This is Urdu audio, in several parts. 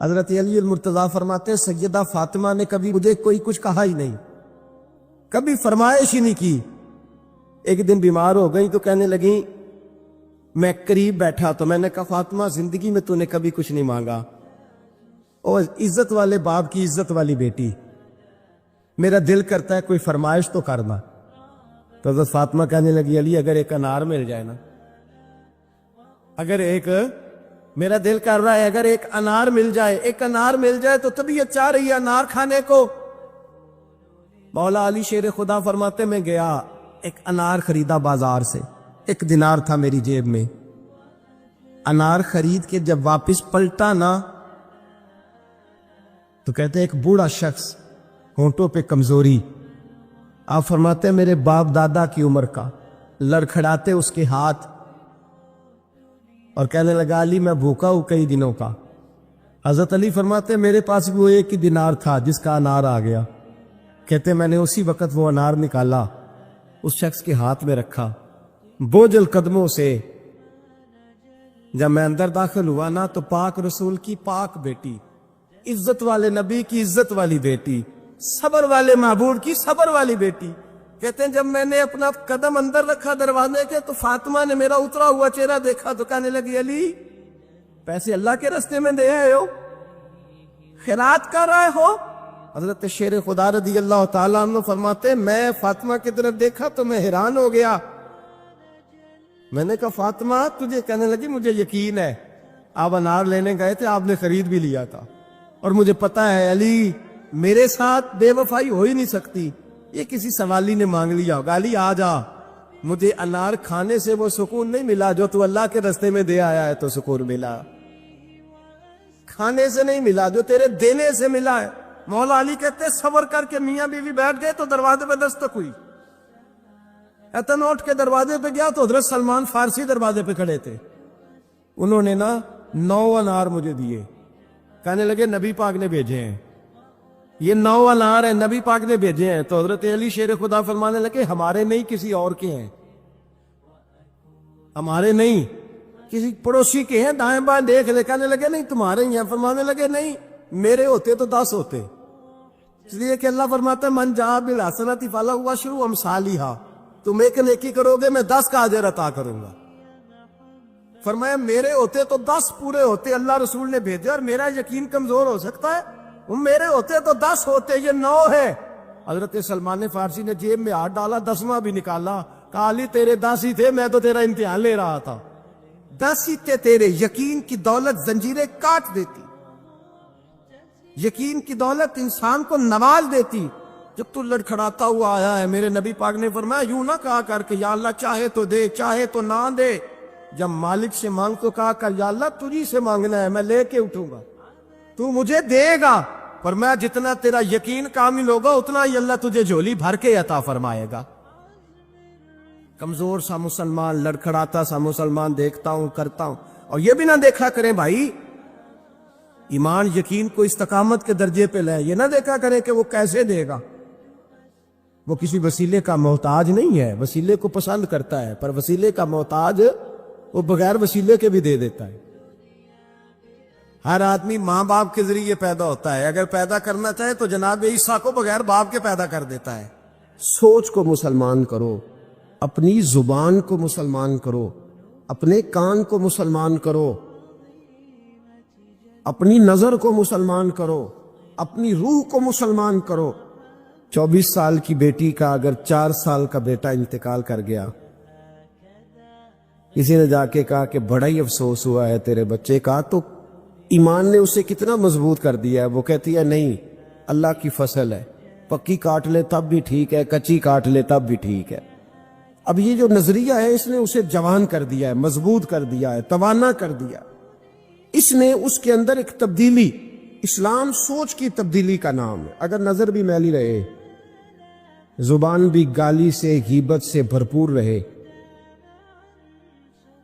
حضرت علی المرتضیٰ فرماتے ہیں سیدہ فاطمہ نے کبھی مجھے کوئی کچھ کہا ہی نہیں، کبھی فرمائش ہی نہیں کی۔ ایک دن بیمار ہو گئی تو کہنے لگیں، میں قریب بیٹھا تو میں نے کہا فاطمہ زندگی میں تو نے کبھی کچھ نہیں مانگا، اور عزت والے باپ کی عزت والی بیٹی، میرا دل کرتا ہے کوئی فرمائش تو کرنا۔ تو حضرت فاطمہ کہنے لگی علی اگر ایک انار مل جائے نا، اگر ایک، میرا دل کر رہا ہے اگر ایک انار مل جائے، ایک انار مل جائے تو طبیعت چاہ رہی ہے انار کھانے کو۔ مولا علی شیر خدا فرماتے میں گیا ایک انار خریدا بازار سے، 1 دینار تھا میری جیب میں، انار خرید کے جب واپس پلٹا نا تو کہتے ایک بوڑھا شخص، ہونٹوں پہ کمزوری، آپ فرماتے ہیں میرے باپ دادا کی عمر کا، لڑکھڑاتے اس کے ہاتھ اور کہنے لگا علی میں بھوکا ہوں کئی دنوں کا۔ حضرت علی فرماتے ہیں میرے پاس بھی وہ 1 ہی دینار تھا جس کا انار آ گیا۔ کہتے میں نے اسی وقت وہ انار نکالا، اس شخص کے ہاتھ میں رکھا، بوجھل قدموں سے جب میں اندر داخل ہوا نا تو پاک رسول کی پاک بیٹی، عزت والے نبی کی عزت والی بیٹی، صبر والے معبود کی صبر والی بیٹی، کہتے ہیں جب میں نے اپنا قدم اندر رکھا دروازے کے تو فاطمہ نے میرا اترا ہوا چہرہ دیکھا تو کہنے لگی علی پیسے اللہ کے راستے میں دے آئے ہو، خیرات کر رہے ہو؟ حضرت شیر خدا رضی اللہ تعالیٰ عنہ فرماتے میں فاطمہ کی طرف دیکھا تو میں حیران ہو گیا۔ میں نے کہا فاطمہ تجھے؟ کہنے لگی مجھے یقین ہے آپ انار لینے گئے تھے، آپ نے خرید بھی لیا تھا، اور مجھے پتا ہے علی میرے ساتھ بے وفائی ہو ہی نہیں سکتی، یہ کسی سوالی نے مانگ لیا ہوگا، علی آ جا، مجھے انار کھانے سے وہ سکون نہیں ملا جو تو اللہ کے راستے میں دے آیا ہے تو سکون ملا، کھانے سے نہیں ملا جو تیرے دینے سے ملا ہے۔ مولا علی کہتے صبر کر کے میاں بیوی بیٹھ گئے تو دروازے پہ دستک ہوئی، ایتن اٹھ کے دروازے پہ گیا تو حضرت سلمان فارسی دروازے پہ کھڑے تھے، انہوں نے نا 9 انار مجھے دیے، کہنے لگے نبی پاک نے بھیجے ہیں، یہ 9 انار ہیں نبی پاک نے بھیجے ہیں۔ تو حضرت علی شیر خدا فرمانے لگے ہمارے نہیں کسی اور کے ہیں، ہمارے نہیں کسی پڑوسی کے ہیں، دائیں بائیں دیکھ لے، کہنے لگے نہیں تمہارے ہی ہیں، فرمانے لگے نہیں میرے ہوتے تو 10 ہوتے، اس لیے کہ اللہ فرماتا ہے من جاء بالحسنۃ فلہ عشر امثالھا، تم ایک نیکی کرو گے میں 10 کا اجر عطا کروں گا۔ فرمایا میرے ہوتے تو 10 پورے ہوتے، اللہ رسول نے بھیجا، اور میرا یقین کمزور ہو سکتا ہے، میرے ہوتے تو 10 ہوتے، یہ 9 ہے۔ حضرت سلمان فارسی نے جیب میں ہاتھ ڈالا، 10واں بھی نکالا، کہا علی تیرے 10 ہی تھے، میں تو تیرا امتحان لے رہا تھا، 10 ہی تھے تیرے، یقین کی دولت زنجیریں کاٹ دیتی، یقین کی دولت انسان کو نواز دیتی۔ جب تو لڑکھڑاتا ہوا آیا ہے، میرے نبی پاک نے فرمایا یوں نہ کہا کر کہ یا اللہ چاہے تو دے چاہے تو نہ دے، جب مالک سے مانگ تو کہا کر یا اللہ تجھی سے مانگنا ہے، میں لے کے اٹھوں گا، تو مجھے دے گا، پر میں جتنا تیرا یقین کامل ہوگا اتنا ہی اللہ تجھے جھولی بھر کے عطا فرمائے گا۔ کمزور سا مسلمان، لڑکھڑاتا سا مسلمان دیکھتا ہوں کرتا ہوں، اور یہ بھی نہ دیکھا کریں بھائی ایمان یقین کو استقامت کے درجے پہ لے، یہ نہ دیکھا کریں کہ وہ کیسے دے گا، وہ کسی وسیلے کا محتاج نہیں ہے، وسیلے کو پسند کرتا ہے، پر وسیلے کا محتاج وہ بغیر وسیلے کے بھی دے دیتا ہے۔ ہر آدمی ماں باپ کے ذریعے پیدا ہوتا ہے، اگر پیدا کرنا چاہے تو جناب عیسیٰ کو بغیر باپ کے پیدا کر دیتا ہے۔ سوچ کو مسلمان کرو، اپنی زبان کو مسلمان کرو، اپنے کان کو مسلمان کرو، اپنی نظر کو مسلمان کرو، اپنی روح کو مسلمان کرو۔ 24 سال کی بیٹی کا اگر 4 سال کا بیٹا انتقال کر گیا، کسی نے جا کے کہا کہ بڑا ہی افسوس ہوا ہے تیرے بچے کا، تو ایمان نے اسے کتنا مضبوط کر دیا ہے، وہ کہتی ہے نہیں اللہ کی فصل ہے، پکی کاٹ لے تب بھی ٹھیک ہے، کچی کاٹ لے تب بھی ٹھیک ہے۔ اب یہ جو نظریہ ہے اس نے اسے جوان کر دیا ہے، مضبوط کر دیا ہے، توانا کر دیا، اس نے اس کے اندر ایک تبدیلی، اسلام سوچ کی تبدیلی کا نام ہے۔ اگر نظر بھی میلی رہے، زبان بھی گالی سے غیبت سے بھرپور رہے،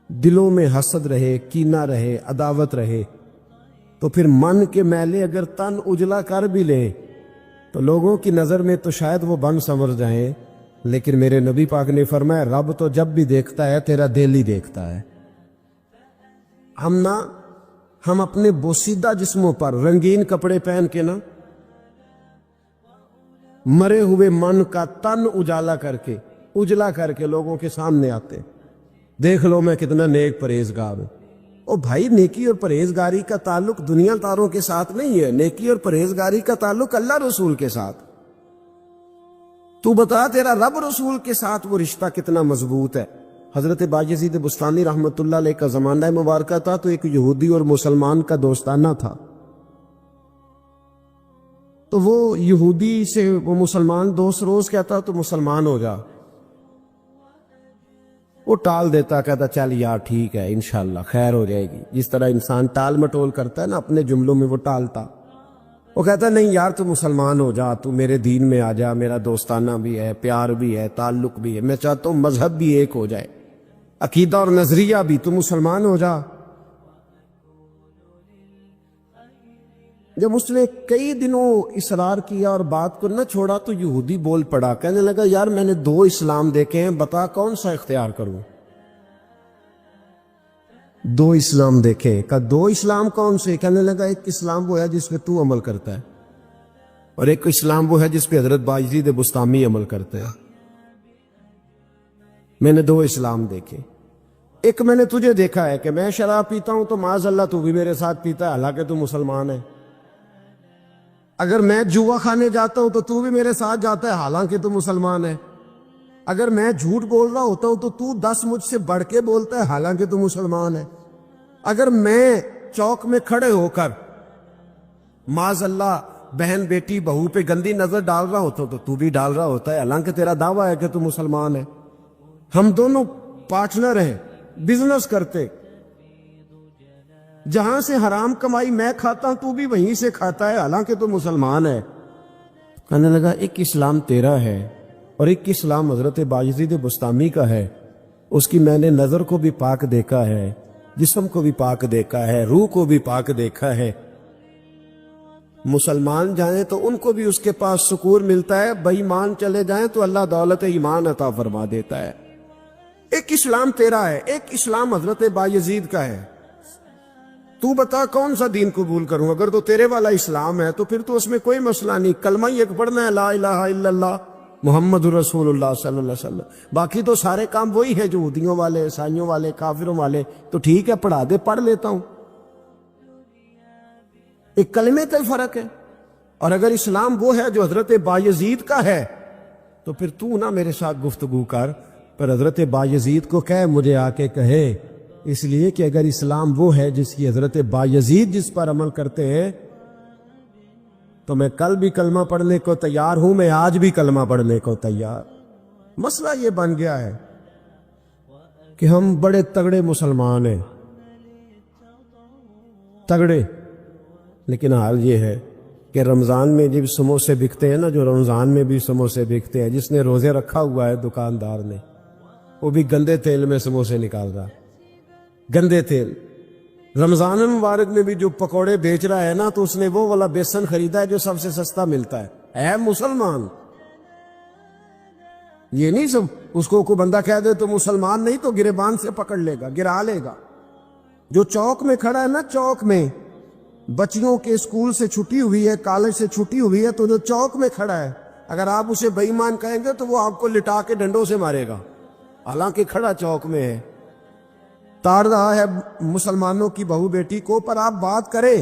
دلوں میں حسد رہے، کینہ رہے، عداوت رہے، تو پھر من کے میلے اگر تن اجلا کر بھی لے تو لوگوں کی نظر میں تو شاید وہ بن سنور جائیں، لیکن میرے نبی پاک نے فرمایا رب تو جب بھی دیکھتا ہے تیرا دل ہی دیکھتا ہے۔ ہم نہ ہم اپنے بوسیدہ جسموں پر رنگین کپڑے پہن کے نا مرے ہوئے من کا تن اجالا کر کے لوگوں کے سامنے آتے، دیکھ لو میں کتنا نیک پرہیزگار ہوں۔ او بھائی، نیکی اور پرہیزگاری کا تعلق دنیا داروں کے ساتھ نہیں ہے، نیکی اور پرہیزگاری کا تعلق اللہ رسول کے ساتھ۔ تو بتا تیرا رب رسول کے ساتھ وہ رشتہ کتنا مضبوط ہے۔ حضرت بایزید بستانی رحمت اللہ علیہ کا زمانہ مبارکہ تھا تو ایک یہودی اور مسلمان کا دوستانہ تھا، تو وہ یہودی سے وہ مسلمان دوست روز کہتا تو مسلمان ہو جا، وہ ٹال دیتا، کہتا چل یار ٹھیک ہے انشاءاللہ خیر ہو جائے گی، جس طرح انسان ٹال مٹول کرتا ہے نا اپنے جملوں میں، وہ ٹالتا۔ وہ کہتا نہیں یار تو مسلمان ہو جا، تو میرے دین میں آ جا، میرا دوستانہ بھی ہے، پیار بھی ہے، تعلق بھی ہے، میں چاہتا ہوں مذہب بھی ایک ہو جائے، عقیدہ اور نظریہ بھی، تو مسلمان ہو جا۔ جب اس نے کئی دنوں اصرار کیا اور بات کو نہ چھوڑا تو یہودی بول پڑا، کہنے لگا یار میں نے 2 اسلام دیکھے ہیں، بتا کون سا اختیار کروں؟ 2 اسلام دیکھے، کہا 2 اسلام کون سے؟ کہنے لگا ایک اسلام وہ ہے جس پہ تو عمل کرتا ہے، اور ایک اسلام وہ ہے جس پہ حضرت بایزید بستامی عمل کرتے ہیں۔ میں نے 2 اسلام دیکھے، ایک میں نے تجھے دیکھا ہے کہ میں شراب پیتا ہوں تو معاذ اللہ تو بھی میرے ساتھ پیتا ہے، حالانکہ تو مسلمان ہے۔ اگر میں جوا کھانے جاتا ہوں تو بھی میرے ساتھ جاتا ہے، حالانکہ تو مسلمان ہے۔ اگر میں جھوٹ بول رہا ہوتا ہوں تو 10 مجھ سے بڑھ کے بولتا ہے، حالانکہ تو مسلمان ہے۔ اگر میں چوک میں کھڑے ہو کر معاذ اللہ بہن بیٹی بہو پہ گندی نظر ڈال رہا ہوتا ہوں تو بھی ڈال رہا ہوتا ہے، حالانکہ تیرا دعویٰ ہے کہ تو مسلمان ہے۔ ہم دونوں پارٹنر ہیں، بزنس کرتے، جہاں سے حرام کمائی میں کھاتا ہوں تو بھی وہیں سے کھاتا ہے، حالانکہ تو مسلمان ہے۔ کہنے لگا ایک اسلام تیرا ہے اور ایک اسلام حضرت بایزید بستامی کا ہے، اس کی میں نے نظر کو بھی پاک دیکھا ہے، جسم کو بھی پاک دیکھا ہے، روح کو بھی پاک دیکھا ہے۔ مسلمان جائیں تو ان کو بھی اس کے پاس سکون ملتا ہے، بے ایمان چلے جائیں تو اللہ دولت ایمان عطا فرما دیتا ہے۔ ایک اسلام تیرا ہے، ایک اسلام حضرت بایزید کا ہے، تو بتا کون سا دین قبول کروں؟ اگر تو تیرے والا اسلام ہے تو پھر تو اس میں کوئی مسئلہ نہیں، کلمہ ہی ایک پڑھنا ہے، لا الہ الا اللہ محمد رسول اللہ صلی اللہ علیہ وسلم، باقی تو سارے کام وہی ہیں جو یہودیوں والے، عیسائیوں والے، کافروں والے۔ تو ٹھیک ہے پڑھا دے، پڑھ لیتا ہوں، ایک کلمے کا فرق ہے۔ اور اگر اسلام وہ ہے جو حضرت بایزید کا ہے تو پھر تو نہ میرے ساتھ گفتگو کر، پر حضرت بایزید کو کہے مجھے آ کے کہے، اس لیے کہ اگر اسلام وہ ہے جس کی حضرت بایزید جس پر عمل کرتے ہیں تو میں کل بھی کلمہ پڑھنے کو تیار ہوں، میں آج بھی کلمہ پڑھنے کو تیار۔ مسئلہ یہ بن گیا ہے کہ ہم بڑے تگڑے مسلمان ہیں، تگڑے، لیکن حال یہ ہے کہ رمضان میں جب سموسے بکتے ہیں نا، جو رمضان میں بھی سموسے بکتے ہیں، جس نے روزے رکھا ہوا ہے دکاندار نے، وہ بھی گندے تیل میں سموسے نکال رہا، گندے تیل۔ رمضان مبارک میں بھی جو پکوڑے بیچ رہا ہے نا، تو اس نے وہ والا بیسن خریدا ہے جو سب سے سستا ملتا ہے۔ اے مسلمان، یہ نہیں سب اس کو کوئی بندہ کہہ دے تو مسلمان نہیں تو گریبان سے پکڑ لے گا، گرا لے گا۔ جو چوک میں کھڑا ہے نا، چوک میں بچیوں کے اسکول سے چھٹی ہوئی ہے، کالج سے چھٹی ہوئی ہے، تو جو چوک میں کھڑا ہے، اگر آپ اسے بے ایمان کہیں گے تو وہ آپ کو لٹا کے ڈنڈوں سے مارے گا، حالانکہ کھڑا چوک میں ہے، تار رہا ہے مسلمانوں کی بہو بیٹی کو، پر آپ بات کرے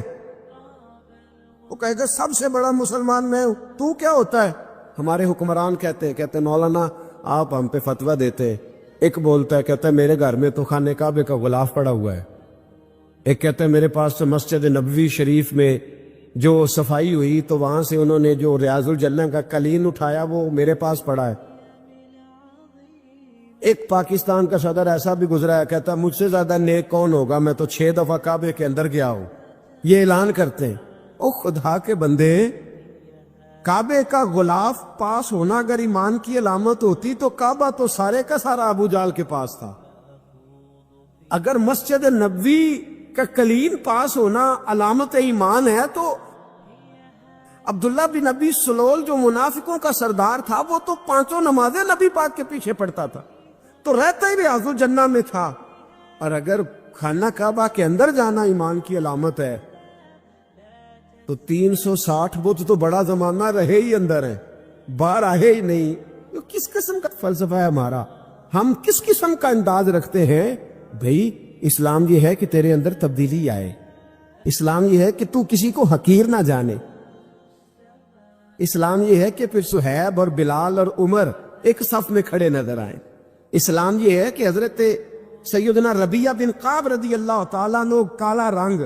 وہ کہے گا سب سے بڑا مسلمان میں ہوں، تو کیا ہوتا ہے؟ ہمارے حکمران کہتے ہیں مولانا آپ ہم پہ فتویٰ دیتے، ایک بولتا ہے کہتا ہے میرے گھر میں تو خانہ کعبے کا غلاف پڑا ہوا ہے، ایک کہتا ہے میرے پاس تو مسجد نبوی شریف میں جو صفائی ہوئی تو وہاں سے انہوں نے جو ریاض الجنہ کا قلین اٹھایا وہ میرے پاس پڑا ہے۔ ایک پاکستان کا صدر ایسا بھی گزرا ہے، کہتا مجھ سے زیادہ نیک کون ہوگا، میں تو 6 دفعہ کعبے کے اندر گیا ہوں۔ یہ اعلان کرتے ہیں۔ او خدا کے بندے، کعبے کا غلاف پاس ہونا اگر ایمان کی علامت ہوتی تو کعبہ تو سارے کا سارا ابو جال کے پاس تھا۔ اگر مسجد نبوی کا قلین پاس ہونا علامت ایمان ہے تو عبداللہ بن ابی سلول جو منافقوں کا سردار تھا وہ تو 5 نمازیں نبی پاک کے پیچھے پڑھتا تھا، تو رہتا ہی ریاض الجنہ میں تھا۔ اور اگر خانہ کعبہ کے اندر جانا ایمان کی علامت ہے تو 360 بت تو بڑا زمانہ رہے ہی اندر ہیں، باہر آئے ہی نہیں. تو کس قسم کا فلسفہ ہے ہمارا؟ ہم کس قسم کا انداز رکھتے ہیں؟ بھئی اسلام یہ ہے کہ تیرے اندر تبدیلی آئے، اسلام یہ ہے کہ تو کسی کو حقیر نہ جانے، اسلام یہ ہے کہ پھر صہیب اور بلال اور عمر ایک صف میں کھڑے نظر آئیں. اسلام یہ ہے کہ حضرت سیدنا ربیعہ بن کعب رضی اللہ تعالیٰ عنہ، کالا رنگ،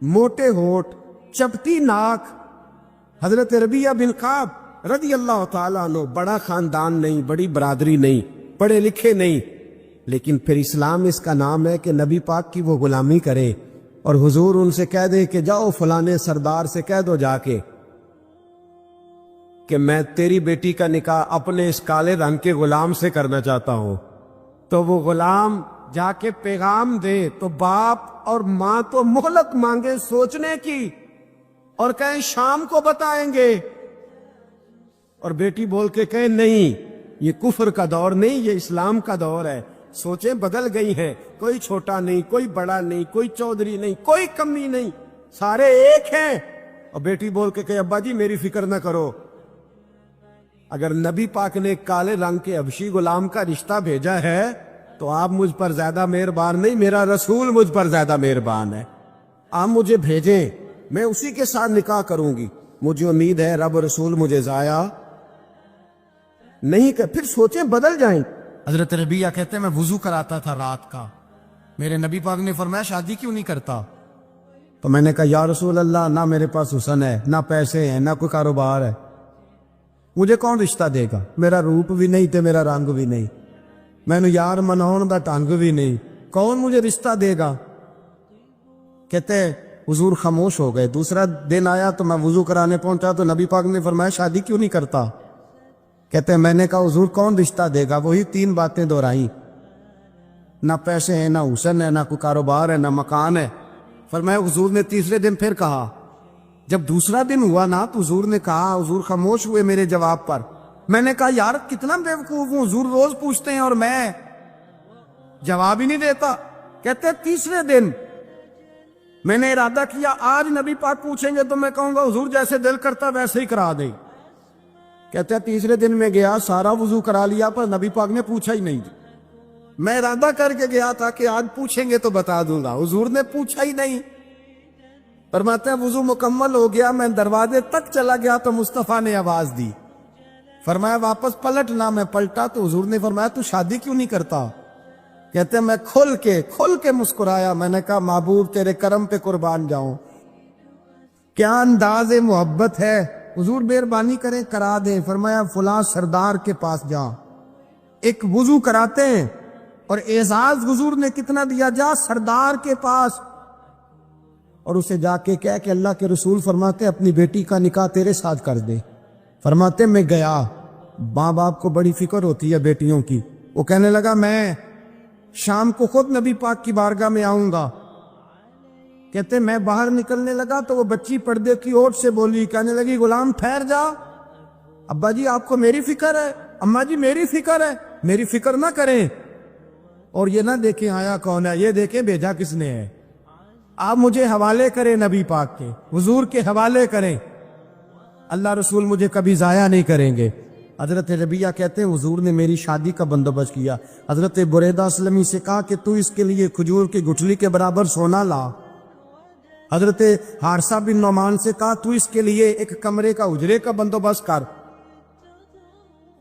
موٹے ہونٹ، چپٹی ناک، حضرت ربیعہ بن کعب رضی اللہ تعالیٰ عنہ، بڑا خاندان نہیں، بڑی برادری نہیں، پڑھے لکھے نہیں، لیکن پھر اسلام اس کا نام ہے کہ نبی پاک کی وہ غلامی کرے اور حضور ان سے کہہ دے کہ جاؤ فلانے سردار سے کہہ دو جا کے کہ میں تیری بیٹی کا نکاح اپنے اس کالے رنگ کے غلام سے کرنا چاہتا ہوں. تو وہ غلام جا کے پیغام دے تو باپ اور ماں تو مہلت مانگے سوچنے کی اور کہیں شام کو بتائیں گے، اور بیٹی بول کے کہیں نہیں یہ کفر کا دور نہیں، یہ اسلام کا دور ہے. سوچیں بدل گئی ہیں، کوئی چھوٹا نہیں، کوئی بڑا نہیں، کوئی چودھری نہیں، کوئی کمی نہیں، سارے ایک ہیں. اور بیٹی بول کے کہے ابا جی میری فکر نہ کرو. اگر نبی پاک نے کالے رنگ کے حبشی غلام کا رشتہ بھیجا ہے تو آپ مجھ پر زیادہ مہربان نہیں، میرا رسول مجھ پر زیادہ مہربان ہے. آپ مجھے بھیجیں، میں اسی کے ساتھ نکاح کروں گی. مجھے امید ہے رب رسول مجھے ضائع نہیں کر. پھر سوچیں بدل جائیں. حضرت ربیعہ کہتے ہیں میں وضو کراتا تھا رات کا، میرے نبی پاک نے فرمایا شادی کیوں نہیں کرتا؟ تو میں نے کہا یا رسول اللہ نہ میرے پاس حسن ہے، نہ پیسے ہیں، نہ کوئی کاروبار ہے، مجھے کون رشتہ دے گا؟ میرا روپ بھی نہیں تے میرا رنگ بھی نہیں، میں نے یار مناؤن دا ٹنگ بھی نہیں، کون مجھے رشتہ دے گا؟ کہتے حضور خاموش ہو گئے. دوسرا دن آیا تو میں وضو کرانے پہنچا تو نبی پاک نے فرمایا شادی کیوں نہیں کرتا؟ کہتے میں نے کہا حضور کون رشتہ دے گا؟ وہی 3 باتیں دہرائیں، نہ پیسے ہیں، نہ حسن ہے، نہ کوئی کاروبار ہے، نہ مکان ہے. فرمایا حضور نے تیسرے دن پھر کہا. جب دوسرا دن ہوا نا تو حضور نے کہا، حضور خاموش ہوئے میرے جواب پر. میں نے کہا یار کتنا بیوقوف ہوں، حضور روز پوچھتے ہیں اور میں جواب ہی نہیں دیتا. کہتے تیسرے دن میں نے ارادہ کیا آج نبی پاک پوچھیں گے تو میں کہوں گا حضور جیسے دل کرتا ویسے ہی کرا دیں. کہتے ہیں تیسرے دن میں گیا، سارا وضو کرا لیا پر نبی پاک نے پوچھا ہی نہیں. میں ارادہ کر کے گیا تھا کہ آج پوچھیں گے تو بتا دوں گا، حضور نے پوچھا ہی نہیں. فرماتے ہیں وضو مکمل ہو گیا، میں دروازے تک چلا گیا تو مصطفیٰ نے آواز دی. فرمایا واپس پلٹنا، میں پلٹا تو حضور نے فرمایا تو شادی کیوں نہیں کرتا؟ کہتے ہیں میں کھل کے مسکرایا. میں نے کہا محبوب تیرے کرم پہ قربان جاؤں، کیا انداز محبت ہے، حضور مہربانی کریں کرا دیں. فرمایا فلاں سردار کے پاس جا، ایک وضو کراتے ہیں، اور اعزاز حضور نے کتنا دیا، جا سردار کے پاس اور اسے جا کے کہہ کہ اللہ کے رسول فرماتے اپنی بیٹی کا نکاح تیرے ساتھ کر دے. فرماتے میں گیا، ماں باپ کو بڑی فکر ہوتی ہے بیٹیوں کی. وہ کہنے لگا میں شام کو خود نبی پاک کی بارگاہ میں آؤں گا. کہتے میں باہر نکلنے لگا تو وہ بچی پردے کی اوٹ سے بولی، کہنے لگی غلام ٹھہر جا، ابا جی آپ کو میری فکر ہے، اماں جی میری فکر ہے، میری فکر نہ کریں اور یہ نہ دیکھیں آیا کون ہے، یہ دیکھیں بھیجا کس نے ہے. آپ مجھے حوالے کریں نبی پاک کے، حضور کے حوالے کریں، اللہ رسول مجھے کبھی ضائع نہیں کریں گے. حضرت ربیعہ کہتے ہیں حضور نے میری شادی کا بندوبست کیا. حضرت بریدہ اسلمی سے کہا کہ تو اس کے لیے کھجور کی گٹھلی کے برابر سونا لا. حضرت حارثہ بن نعمان سے کہا تو اس کے لیے ایک کمرے کا اجرے کا بندوبست کر.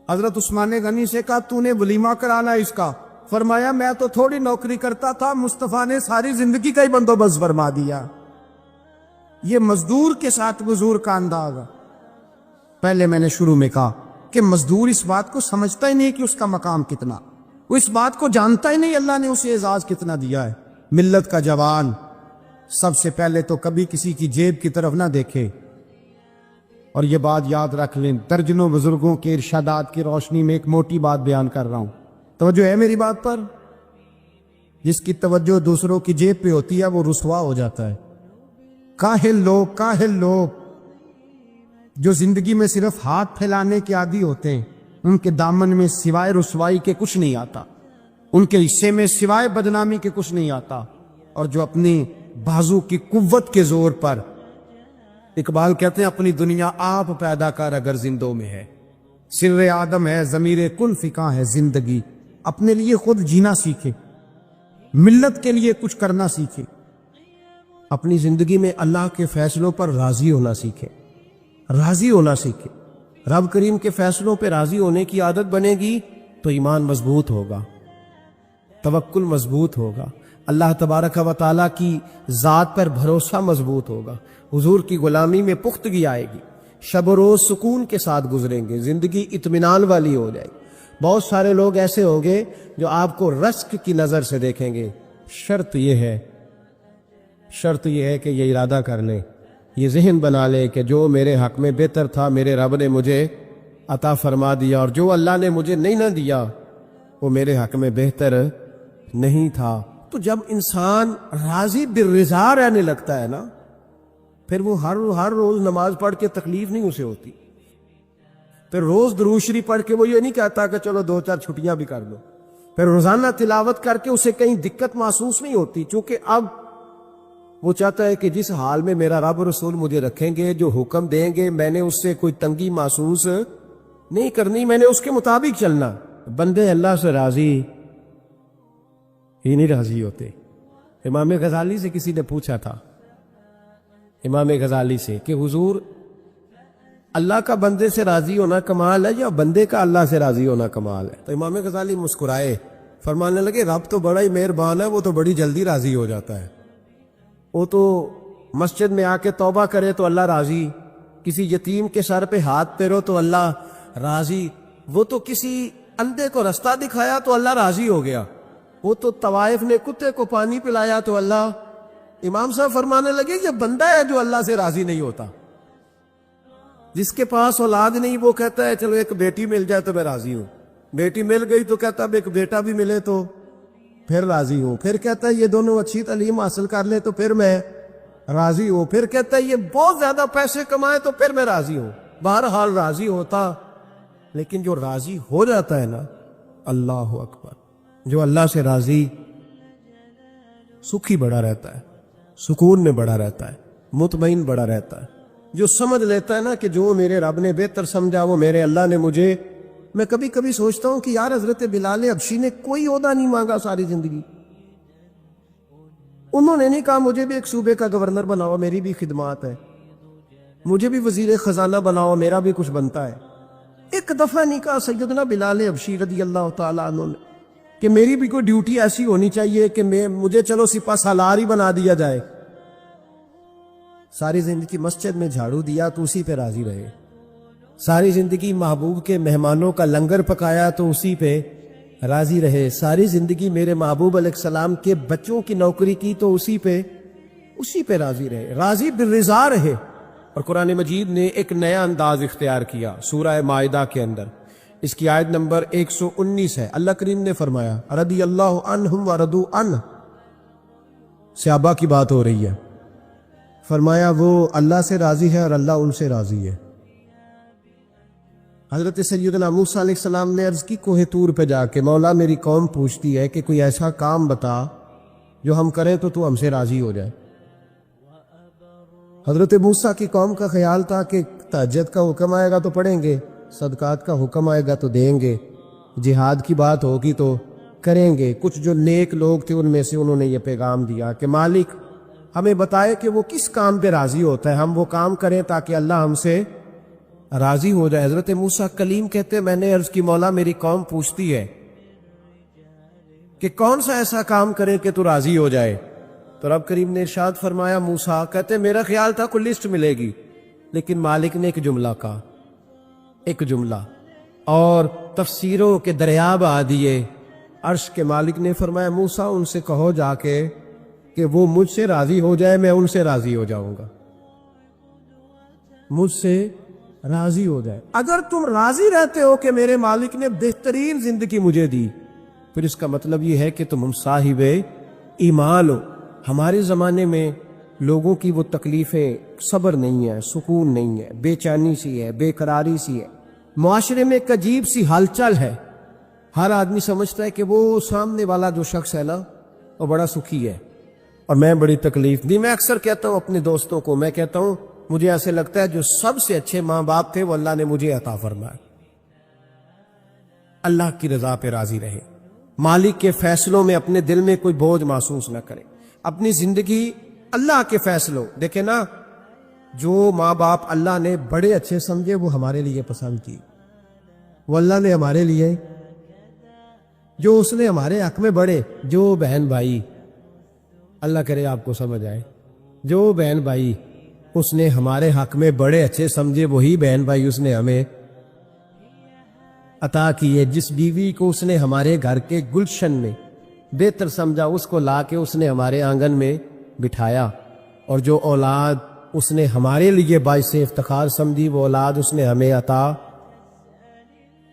حضرت عثمان غنی سے کہا تو نے ولیمہ کرانا اس کا. فرمایا میں تو تھوڑی نوکری کرتا تھا، مصطفیٰ نے ساری زندگی کا ہی بندوبست فرما دیا. یہ مزدور کے ساتھ حضور کا انداز. پہلے میں نے شروع میں کہا کہ مزدور اس بات کو سمجھتا ہی نہیں کہ اس کا مقام کتنا، وہ اس بات کو جانتا ہی نہیں اللہ نے اسے اعزاز کتنا دیا ہے. ملت کا جوان سب سے پہلے تو کبھی کسی کی جیب کی طرف نہ دیکھے. اور یہ بات یاد رکھ لیں، درجنوں بزرگوں کے ارشادات کی روشنی میں ایک موٹی بات بیان کر رہا ہوں. توجہ ہے میری بات پر؟ جس کی توجہ دوسروں کی جیب پہ ہوتی ہے وہ رسوا ہو جاتا ہے. کاہل لوگ جو زندگی میں صرف ہاتھ پھیلانے کے عادی ہوتے ہیں، ان کے دامن میں سوائے رسوائی کے کچھ نہیں آتا، ان کے حصے میں سوائے بدنامی کے کچھ نہیں آتا. اور جو اپنی بازو کی قوت کے زور پر، اقبال کہتے ہیں اپنی دنیا آپ پیدا کر اگر زندوں میں ہے، سر آدم ہے ضمیر کل فقہ ہے زندگی، اپنے لیے خود جینا سیکھے، ملت کے لیے کچھ کرنا سیکھے، اپنی زندگی میں اللہ کے فیصلوں پر راضی ہونا سیکھے، راضی ہونا سیکھے۔ رب کریم کے فیصلوں پہ راضی ہونے کی عادت بنے گی تو ایمان مضبوط ہوگا، توکل مضبوط ہوگا، اللہ تبارک و تعالیٰ کی ذات پر بھروسہ مضبوط ہوگا، حضور کی غلامی میں پختگی آئے گی، شب و روز سکون کے ساتھ گزریں گے، زندگی اطمینان والی ہو جائے گی۔ بہت سارے لوگ ایسے ہوں گے جو آپ کو رزق کی نظر سے دیکھیں گے، شرط یہ ہے کہ یہ ارادہ کر لیں، یہ ذہن بنا لے کہ جو میرے حق میں بہتر تھا میرے رب نے مجھے عطا فرما دیا، اور جو اللہ نے مجھے نہیں نہ دیا وہ میرے حق میں بہتر نہیں تھا۔ تو جب انسان راضی بالرضا رہنے لگتا ہے نا، پھر وہ ہر روز نماز پڑھ کے تکلیف نہیں اسے ہوتی، پھر روز درود شریف پڑھ کے وہ یہ نہیں کہتا کہ چلو 2-4 چھٹیاں بھی کر دو، پھر روزانہ تلاوت کر کے اسے کہیں دقت محسوس نہیں ہوتی، چونکہ اب وہ چاہتا ہے کہ جس حال میں میرا رب رسول مجھے رکھیں گے، جو حکم دیں گے، میں نے اس سے کوئی تنگی محسوس نہیں کرنی، میں نے اس کے مطابق چلنا۔ بندے اللہ سے راضی ہی نہیں راضی ہوتے۔ امام غزالی سے کسی نے پوچھا تھا، امام غزالی سے، کہ حضور اللہ کا بندے سے راضی ہونا کمال ہے یا بندے کا اللہ سے راضی ہونا کمال ہے؟ تو امام غزالی مسکرائے، فرمانے لگے رب تو بڑا ہی مہربان ہے، وہ تو بڑی جلدی راضی ہو جاتا ہے، وہ تو مسجد میں آ کے توبہ کرے تو اللہ راضی، کسی یتیم کے سر پہ ہاتھ پھیرو تو اللہ راضی، وہ تو کسی اندھے کو رستہ دکھایا تو اللہ راضی ہو گیا، وہ تو طوائف نے کتے کو پانی پلایا تو اللہ۔ امام صاحب فرمانے لگے یہ بندہ ہے جو اللہ سے راضی نہیں ہوتا، جس کے پاس اولاد نہیں وہ کہتا ہے چلو ایک بیٹی مل جائے تو میں راضی ہوں، بیٹی مل گئی تو کہتا اب ایک بیٹا بھی ملے تو پھر راضی ہوں، پھر کہتا ہے یہ دونوں اچھی تعلیم حاصل کر لے تو پھر میں راضی ہوں، پھر کہتا ہے یہ بہت زیادہ پیسے کمائے تو پھر میں راضی ہوں۔ بہرحال راضی ہوتا، لیکن جو راضی ہو جاتا ہے نا، اللہ اکبر، جو اللہ سے راضی، سکھی بڑا رہتا ہے، سکون میں بڑا رہتا ہے، مطمئن بڑا رہتا ہے، جو سمجھ لیتا ہے نا کہ جو میرے رب نے بہتر سمجھا وہ میرے اللہ نے مجھے۔ میں کبھی کبھی سوچتا ہوں کہ یار حضرت بلال حبشی نے کوئی عہدہ نہیں مانگا ساری زندگی، انہوں نے نہیں کہا مجھے بھی ایک صوبے کا گورنر بناؤ میری بھی خدمات ہے، مجھے بھی وزیر خزانہ بناؤ میرا بھی کچھ بنتا ہے۔ ایک دفعہ نہیں کہا سیدنا بلال حبشی رضی اللہ تعالیٰ عنہ نے کہ میری بھی کوئی ڈیوٹی ایسی ہونی چاہیے کہ مجھے چلو سپہ سالار ہی بنا دیا جائے۔ ساری زندگی مسجد میں جھاڑو دیا تو اسی پہ راضی رہے، ساری زندگی محبوب کے مہمانوں کا لنگر پکایا تو اسی پہ راضی رہے، ساری زندگی میرے محبوب علیہ السلام کے بچوں کی نوکری کی تو اسی پہ راضی رہے، راضی بالرضا رہے۔ اور قرآن مجید نے ایک نیا انداز اختیار کیا سورہ مائدہ کے اندر، اس کی آیت نمبر 119 ہے۔ اللہ کریم نے فرمایا رضی اللہ عنہم ورضوا عنہ، صحابہ کی بات ہو رہی ہے، فرمایا وہ اللہ سے راضی ہے اور اللہ ان سے راضی ہے۔ حضرت سیدنا موسیٰ علیہ السلام نے عرض کی کوہ طور پہ جا کے، مولا میری قوم پوچھتی ہے کہ کوئی ایسا کام بتا جو ہم کریں تو ہم سے راضی ہو جائے۔ حضرت موسیٰ کی قوم کا خیال تھا کہ تہجد کا حکم آئے گا تو پڑھیں گے، صدقات کا حکم آئے گا تو دیں گے، جہاد کی بات ہوگی تو کریں گے۔ کچھ جو نیک لوگ تھے ان میں سے انہوں نے یہ پیغام دیا کہ مالک ہمیں بتائے کہ وہ کس کام پہ راضی ہوتا ہے، ہم وہ کام کریں تاکہ اللہ ہم سے راضی ہو جائے۔ حضرت موسیٰ کلیم کہتے میں نے عرض کی مولا میری قوم پوچھتی ہے کہ کون سا ایسا کام کرے کہ تو راضی ہو جائے، تو رب کریم نے ارشاد فرمایا موسیٰ کہتے میرا خیال تھا کوئی لسٹ ملے گی، لیکن مالک نے ایک جملہ کہا، ایک جملہ، اور تفسیروں کے دریا بہا دیے۔ عرش کے مالک نے فرمایا موسیٰ ان سے کہو جا کے کہ وہ مجھ سے راضی ہو جائے میں ان سے راضی ہو جاؤں گا، مجھ سے راضی ہو جائے۔ اگر تم راضی رہتے ہو کہ میرے مالک نے بہترین زندگی مجھے دی، پھر اس کا مطلب یہ ہے کہ تم صاحب ایمان ہو۔ ہمارے زمانے میں لوگوں کی وہ تکلیفیں، صبر نہیں ہے، سکون نہیں ہے، بے چینی سی ہے، بے قراری سی ہے، معاشرے میں ایک عجیب سی ہلچل ہے۔ ہر آدمی سمجھتا ہے کہ وہ سامنے والا جو شخص ہے نا وہ بڑا سکھی ہے، اور میں بڑی تکلیف دی. میں اکثر کہتا ہوں اپنے دوستوں کو، میں کہتا ہوں مجھے ایسے لگتا ہے جو سب سے اچھے ماں باپ تھے وہ اللہ نے مجھے عطا فرمائے. اللہ کی رضا پہ راضی رہے، مالک کے فیصلوں میں اپنے دل میں کوئی بوجھ محسوس نہ کرے، اپنی زندگی اللہ کے فیصلوں. دیکھیں نا، جو ماں باپ اللہ نے بڑے اچھے سمجھے وہ ہمارے لیے پسند کی، وہ اللہ نے ہمارے لیے جو اس نے ہمارے حق میں بڑے، جو بہن بھائی، اللہ کرے آپ کو سمجھ آئے، جو بہن بھائی اس نے ہمارے حق میں بڑے اچھے سمجھے وہی بہن بھائی اس نے ہمیں عطا کیے. جس بیوی کو اس نے ہمارے گھر کے گلشن میں بہتر سمجھا اس کو لا کے اس نے ہمارے آنگن میں بٹھایا، اور جو اولاد اس نے ہمارے لیے باعث افتخار سمجھی وہ اولاد اس نے ہمیں عطا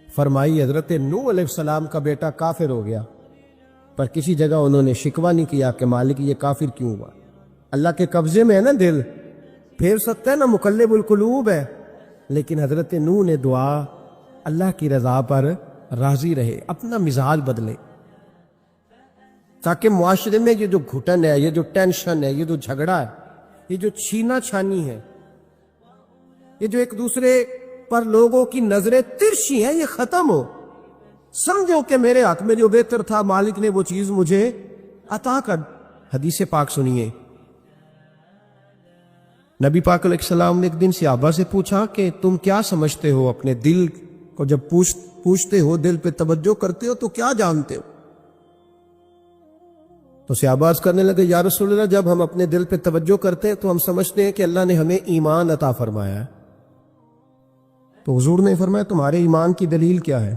فرمائی. حضرت نوح علیہ السلام کا بیٹا کافر ہو گیا، پر کسی جگہ انہوں نے شکوہ نہیں کیا کہ مالک یہ کافر کیوں ہوا. اللہ کے قبضے میں ہے نا دل، پھیر سکتا ہے نا، مقلب القلوب ہے. لیکن حضرت نوح نے دعا اللہ کی رضا پر راضی رہے، اپنا مزاج بدلے، تاکہ معاشرے میں یہ جو گھٹن ہے، یہ جو ٹینشن ہے، یہ جو جھگڑا ہے، یہ جو چھینا چھانی ہے، یہ جو ایک دوسرے پر لوگوں کی نظریں ترشی ہیں، یہ ختم ہو. سمجھو کہ میرے حق میں جو بہتر تھا مالک نے وہ چیز مجھے عطا کر. حدیث پاک سنیے، نبی پاک علیہ السلام نے ایک دن صحابہ سے پوچھا کہ تم کیا سمجھتے ہو؟ اپنے دل کو جب پوچھتے ہو، دل پہ توجہ کرتے ہو تو کیا جانتے ہو؟ تو صحابہ عرض کرنے لگے یا رسول اللہ، جب ہم اپنے دل پہ توجہ کرتے ہیں تو ہم سمجھتے ہیں کہ اللہ نے ہمیں ایمان عطا فرمایا ہے. تو حضور نے فرمایا تمہارے ایمان کی دلیل کیا ہے؟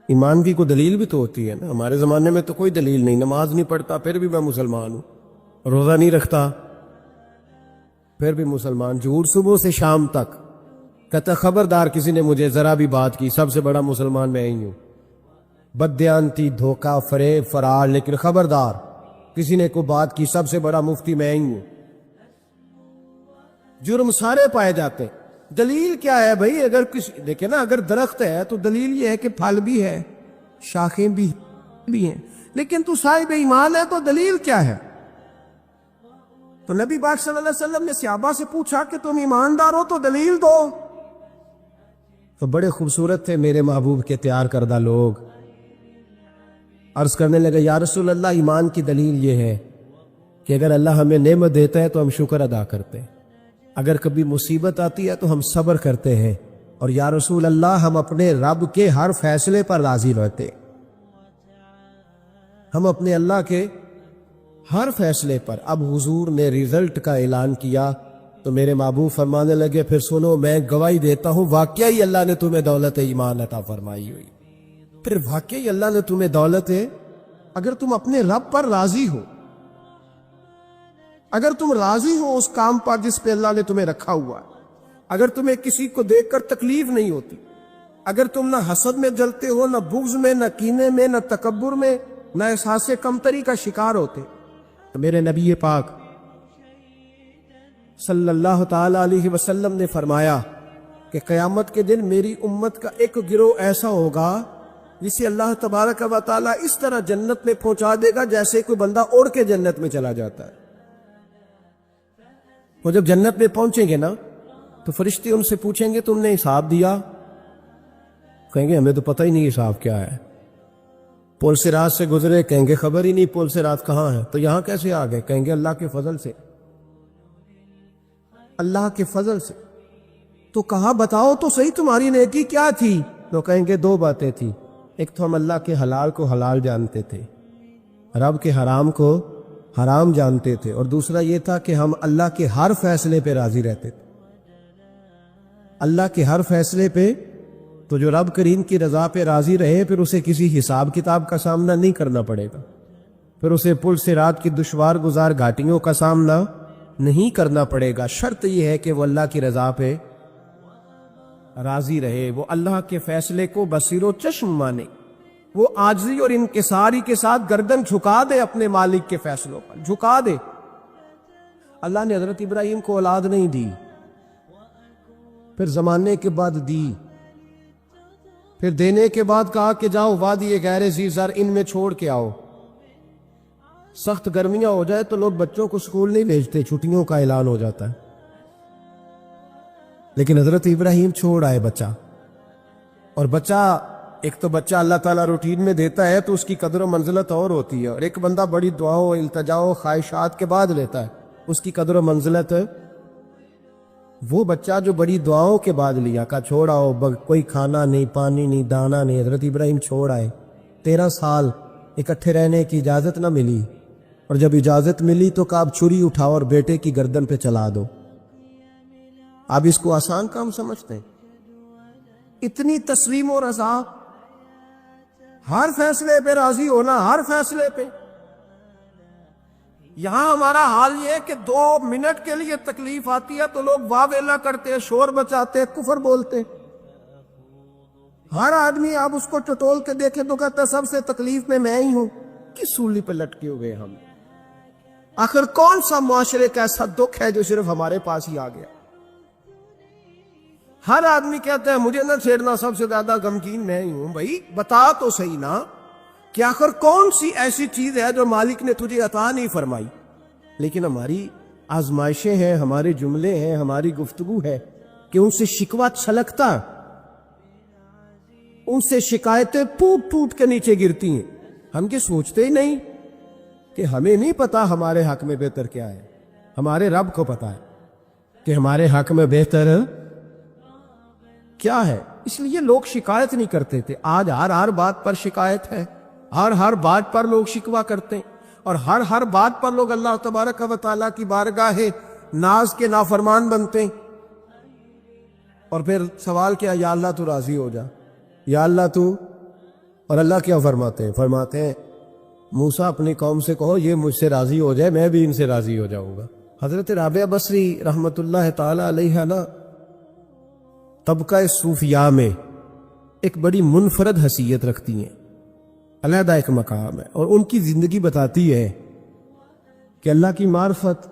ایمان کی کوئی دلیل بھی تو ہوتی ہے نا. ہمارے زمانے میں تو کوئی دلیل نہیں، نماز نہیں پڑھتا پھر بھی میں مسلمان ہوں، روزہ نہیں رکھتا پھر بھی مسلمان، جھوٹ صبح سے شام تک، کہتا خبردار کسی نے مجھے ذرا بھی بات کی سب سے بڑا مسلمان میں ہی ہوں. بددیانتی، دھوکہ، فریب، فرار، لیکن خبردار کسی نے کوئی بات کی سب سے بڑا مفتی میں ہی ہوں. جرم سارے پائے جاتے ہیں. دلیل کیا ہے بھائی؟ اگر کسی دیکھیں نا، اگر درخت ہے تو دلیل یہ ہے کہ پھل بھی ہے، شاخیں بھی ہیں، لیکن تو صاحب ایمان ہے تو دلیل کیا ہے؟ تو نبی پاک صلی اللہ علیہ وسلم نے صحابہ سے پوچھا کہ تم ایماندار ہو تو دلیل دو. تو بڑے خوبصورت تھے میرے محبوب کے تیار کردہ لوگ. عرض کرنے لگے یا رسول اللہ، ایمان کی دلیل یہ ہے کہ اگر اللہ ہمیں نعمت دیتا ہے تو ہم شکر ادا کرتے ہیں، اگر کبھی مصیبت آتی ہے تو ہم صبر کرتے ہیں، اور یا رسول اللہ ہم اپنے رب کے ہر فیصلے پر راضی رہتے ہیں. ہم اپنے اللہ کے ہر فیصلے پر. اب حضور نے رزلٹ کا اعلان کیا تو میرے محبوب فرمانے لگے پھر سنو، میں گواہی دیتا ہوں واقعی اللہ نے تمہیں دولت ایمان عطا فرمائی ہوئی. پھر واقعی اللہ نے تمہیں دولت ہے، اگر تم اپنے رب پر راضی ہو، اگر تم راضی ہو اس کام پر جس پہ اللہ نے تمہیں رکھا ہوا ہے، اگر تمہیں کسی کو دیکھ کر تکلیف نہیں ہوتی، اگر تم نہ حسد میں جلتے ہو، نہ بغض میں، نہ کینے میں، نہ تکبر میں، نہ احساس کمتری کا شکار ہوتے، تو میرے نبی پاک صلی اللہ تعالی علیہ وسلم نے فرمایا کہ قیامت کے دن میری امت کا ایک گروہ ایسا ہوگا جسے اللہ تبارک و تعالیٰ اس طرح جنت میں پہنچا دے گا جیسے کوئی بندہ اڑ کے جنت میں چلا جاتا ہے. وہ جب جنت میں پہنچیں گے نا تو فرشتے ان سے پوچھیں گے تم نے حساب دیا؟ کہیں گے ہمیں تو پتہ ہی نہیں حساب کیا ہے. پل صراط سے گزرے؟ کہیں گے خبر ہی نہیں پل صراط کہاں ہے. تو یہاں کیسے آ گئے؟ کہیں گے اللہ کے فضل سے، اللہ کے فضل سے. تو کہا بتاؤ تو صحیح تمہاری نیکی کیا تھی؟ تو کہیں گے دو باتیں تھی، ایک تو ہم اللہ کے حلال کو حلال جانتے تھے، رب کے حرام کو حرام جانتے تھے، اور دوسرا یہ تھا کہ ہم اللہ کے ہر فیصلے پہ راضی رہتے تھے. اللہ کے ہر فیصلے پہ، تو جو رب کریم کی رضا پہ راضی رہے پھر اسے کسی حساب کتاب کا سامنا نہیں کرنا پڑے گا، پھر اسے پل صراط کی دشوار گزار گھاٹیوں کا سامنا نہیں کرنا پڑے گا. شرط یہ ہے کہ وہ اللہ کی رضا پہ راضی رہے، وہ اللہ کے فیصلے کو بصیر و چشم مانے، وہ عاجزی اور انکساری کے ساتھ گردن جھکا دے، اپنے مالک کے فیصلوں پر جھکا دے. اللہ نے حضرت ابراہیم کو اولاد نہیں دی، پھر زمانے کے بعد دی، پھر دینے کے بعد کہا کہ جاؤ وادی غیر ذی زرع ان میں چھوڑ کے آؤ. سخت گرمیاں ہو جائے تو لوگ بچوں کو اسکول نہیں بھیجتے، چھٹیوں کا اعلان ہو جاتا ہے، لیکن حضرت ابراہیم چھوڑ آئے بچہ. اور بچہ، ایک تو بچہ اللہ تعالیٰ روٹین میں دیتا ہے تو اس کی قدر و منزلت اور ہوتی ہے، اور ایک بندہ بڑی دعاؤں التجاؤں خواہشات کے بعد لیتا ہے، اس کی قدر و منزلت. وہ بچہ جو بڑی دعاؤں کے بعد لیا، کا چھوڑ آؤ، کوئی کھانا نہیں، پانی نہیں، دانا نہیں، حضرت ابراہیم چھوڑ آئے. 13 سال اکٹھے رہنے کی اجازت نہ ملی، اور جب اجازت ملی تو کہا اب چھری اٹھاؤ اور بیٹے کی گردن پہ چلا دو. آپ اس کو آسان کام سمجھتے ہیں؟ اتنی تسلیم و رضا، ہر فیصلے پہ راضی ہونا، ہر فیصلے پہ. یہاں ہمارا حال یہ ہے کہ 2 منٹ کے لیے تکلیف آتی ہے تو لوگ واہ ویلا کرتے، شور بچاتے، کفر بولتے. ہر آدمی آپ اس کو ٹٹول کے دیکھیں تو کہتا ہے سب سے تکلیف میں ہی ہوں. کس سولی پہ لٹکے ہوئے ہم؟ آخر کون سا معاشرے کا ایسا دکھ ہے جو صرف ہمارے پاس ہی آ گیا؟ ہر آدمی کہتا ہے مجھے نہ چھیڑنا، سب سے زیادہ غمگین میں ہی ہوں. بھائی بتا تو صحیح نا کہ آخر کون سی ایسی چیز ہے جو مالک نے تجھے عطا نہیں فرمائی؟ لیکن ہماری آزمائشیں ہیں، ہمارے جملے ہیں، ہماری گفتگو ہے کہ ان سے شکوہ چھلکتا، ان سے شکایتیں ٹوٹ ٹوٹ کے نیچے گرتی ہیں. ہم یہ سوچتے ہی نہیں کہ ہمیں نہیں پتا ہمارے حق میں بہتر کیا ہے. ہمارے رب کو پتا ہے کہ ہمارے حق میں بہتر کیا ہے. اس لیے لوگ شکایت نہیں کرتے تھے. آج ہر بات پر شکایت ہے، ہر بات پر لوگ شکوہ کرتے ہیں، اور ہر بات پر لوگ اللہ تبارک و تعالیٰ کی بارگاہ ناز کے نافرمان بنتے ہیں. اور پھر سوال کیا، یا اللہ تو راضی ہو جا، یا اللہ تو. اور اللہ کیا فرماتے ہیں موسیٰ اپنی قوم سے کہو یہ مجھ سے راضی ہو جائے، میں بھی ان سے راضی ہو جاؤں گا. حضرت رابعہ بصری رحمت اللہ تعالی علیہ نا طبقہ صوفیاء میں ایک بڑی منفرد حیثیت رکھتی ہیں، علیحدہ ایک مقام ہے. اور ان کی زندگی بتاتی ہے کہ اللہ کی معرفت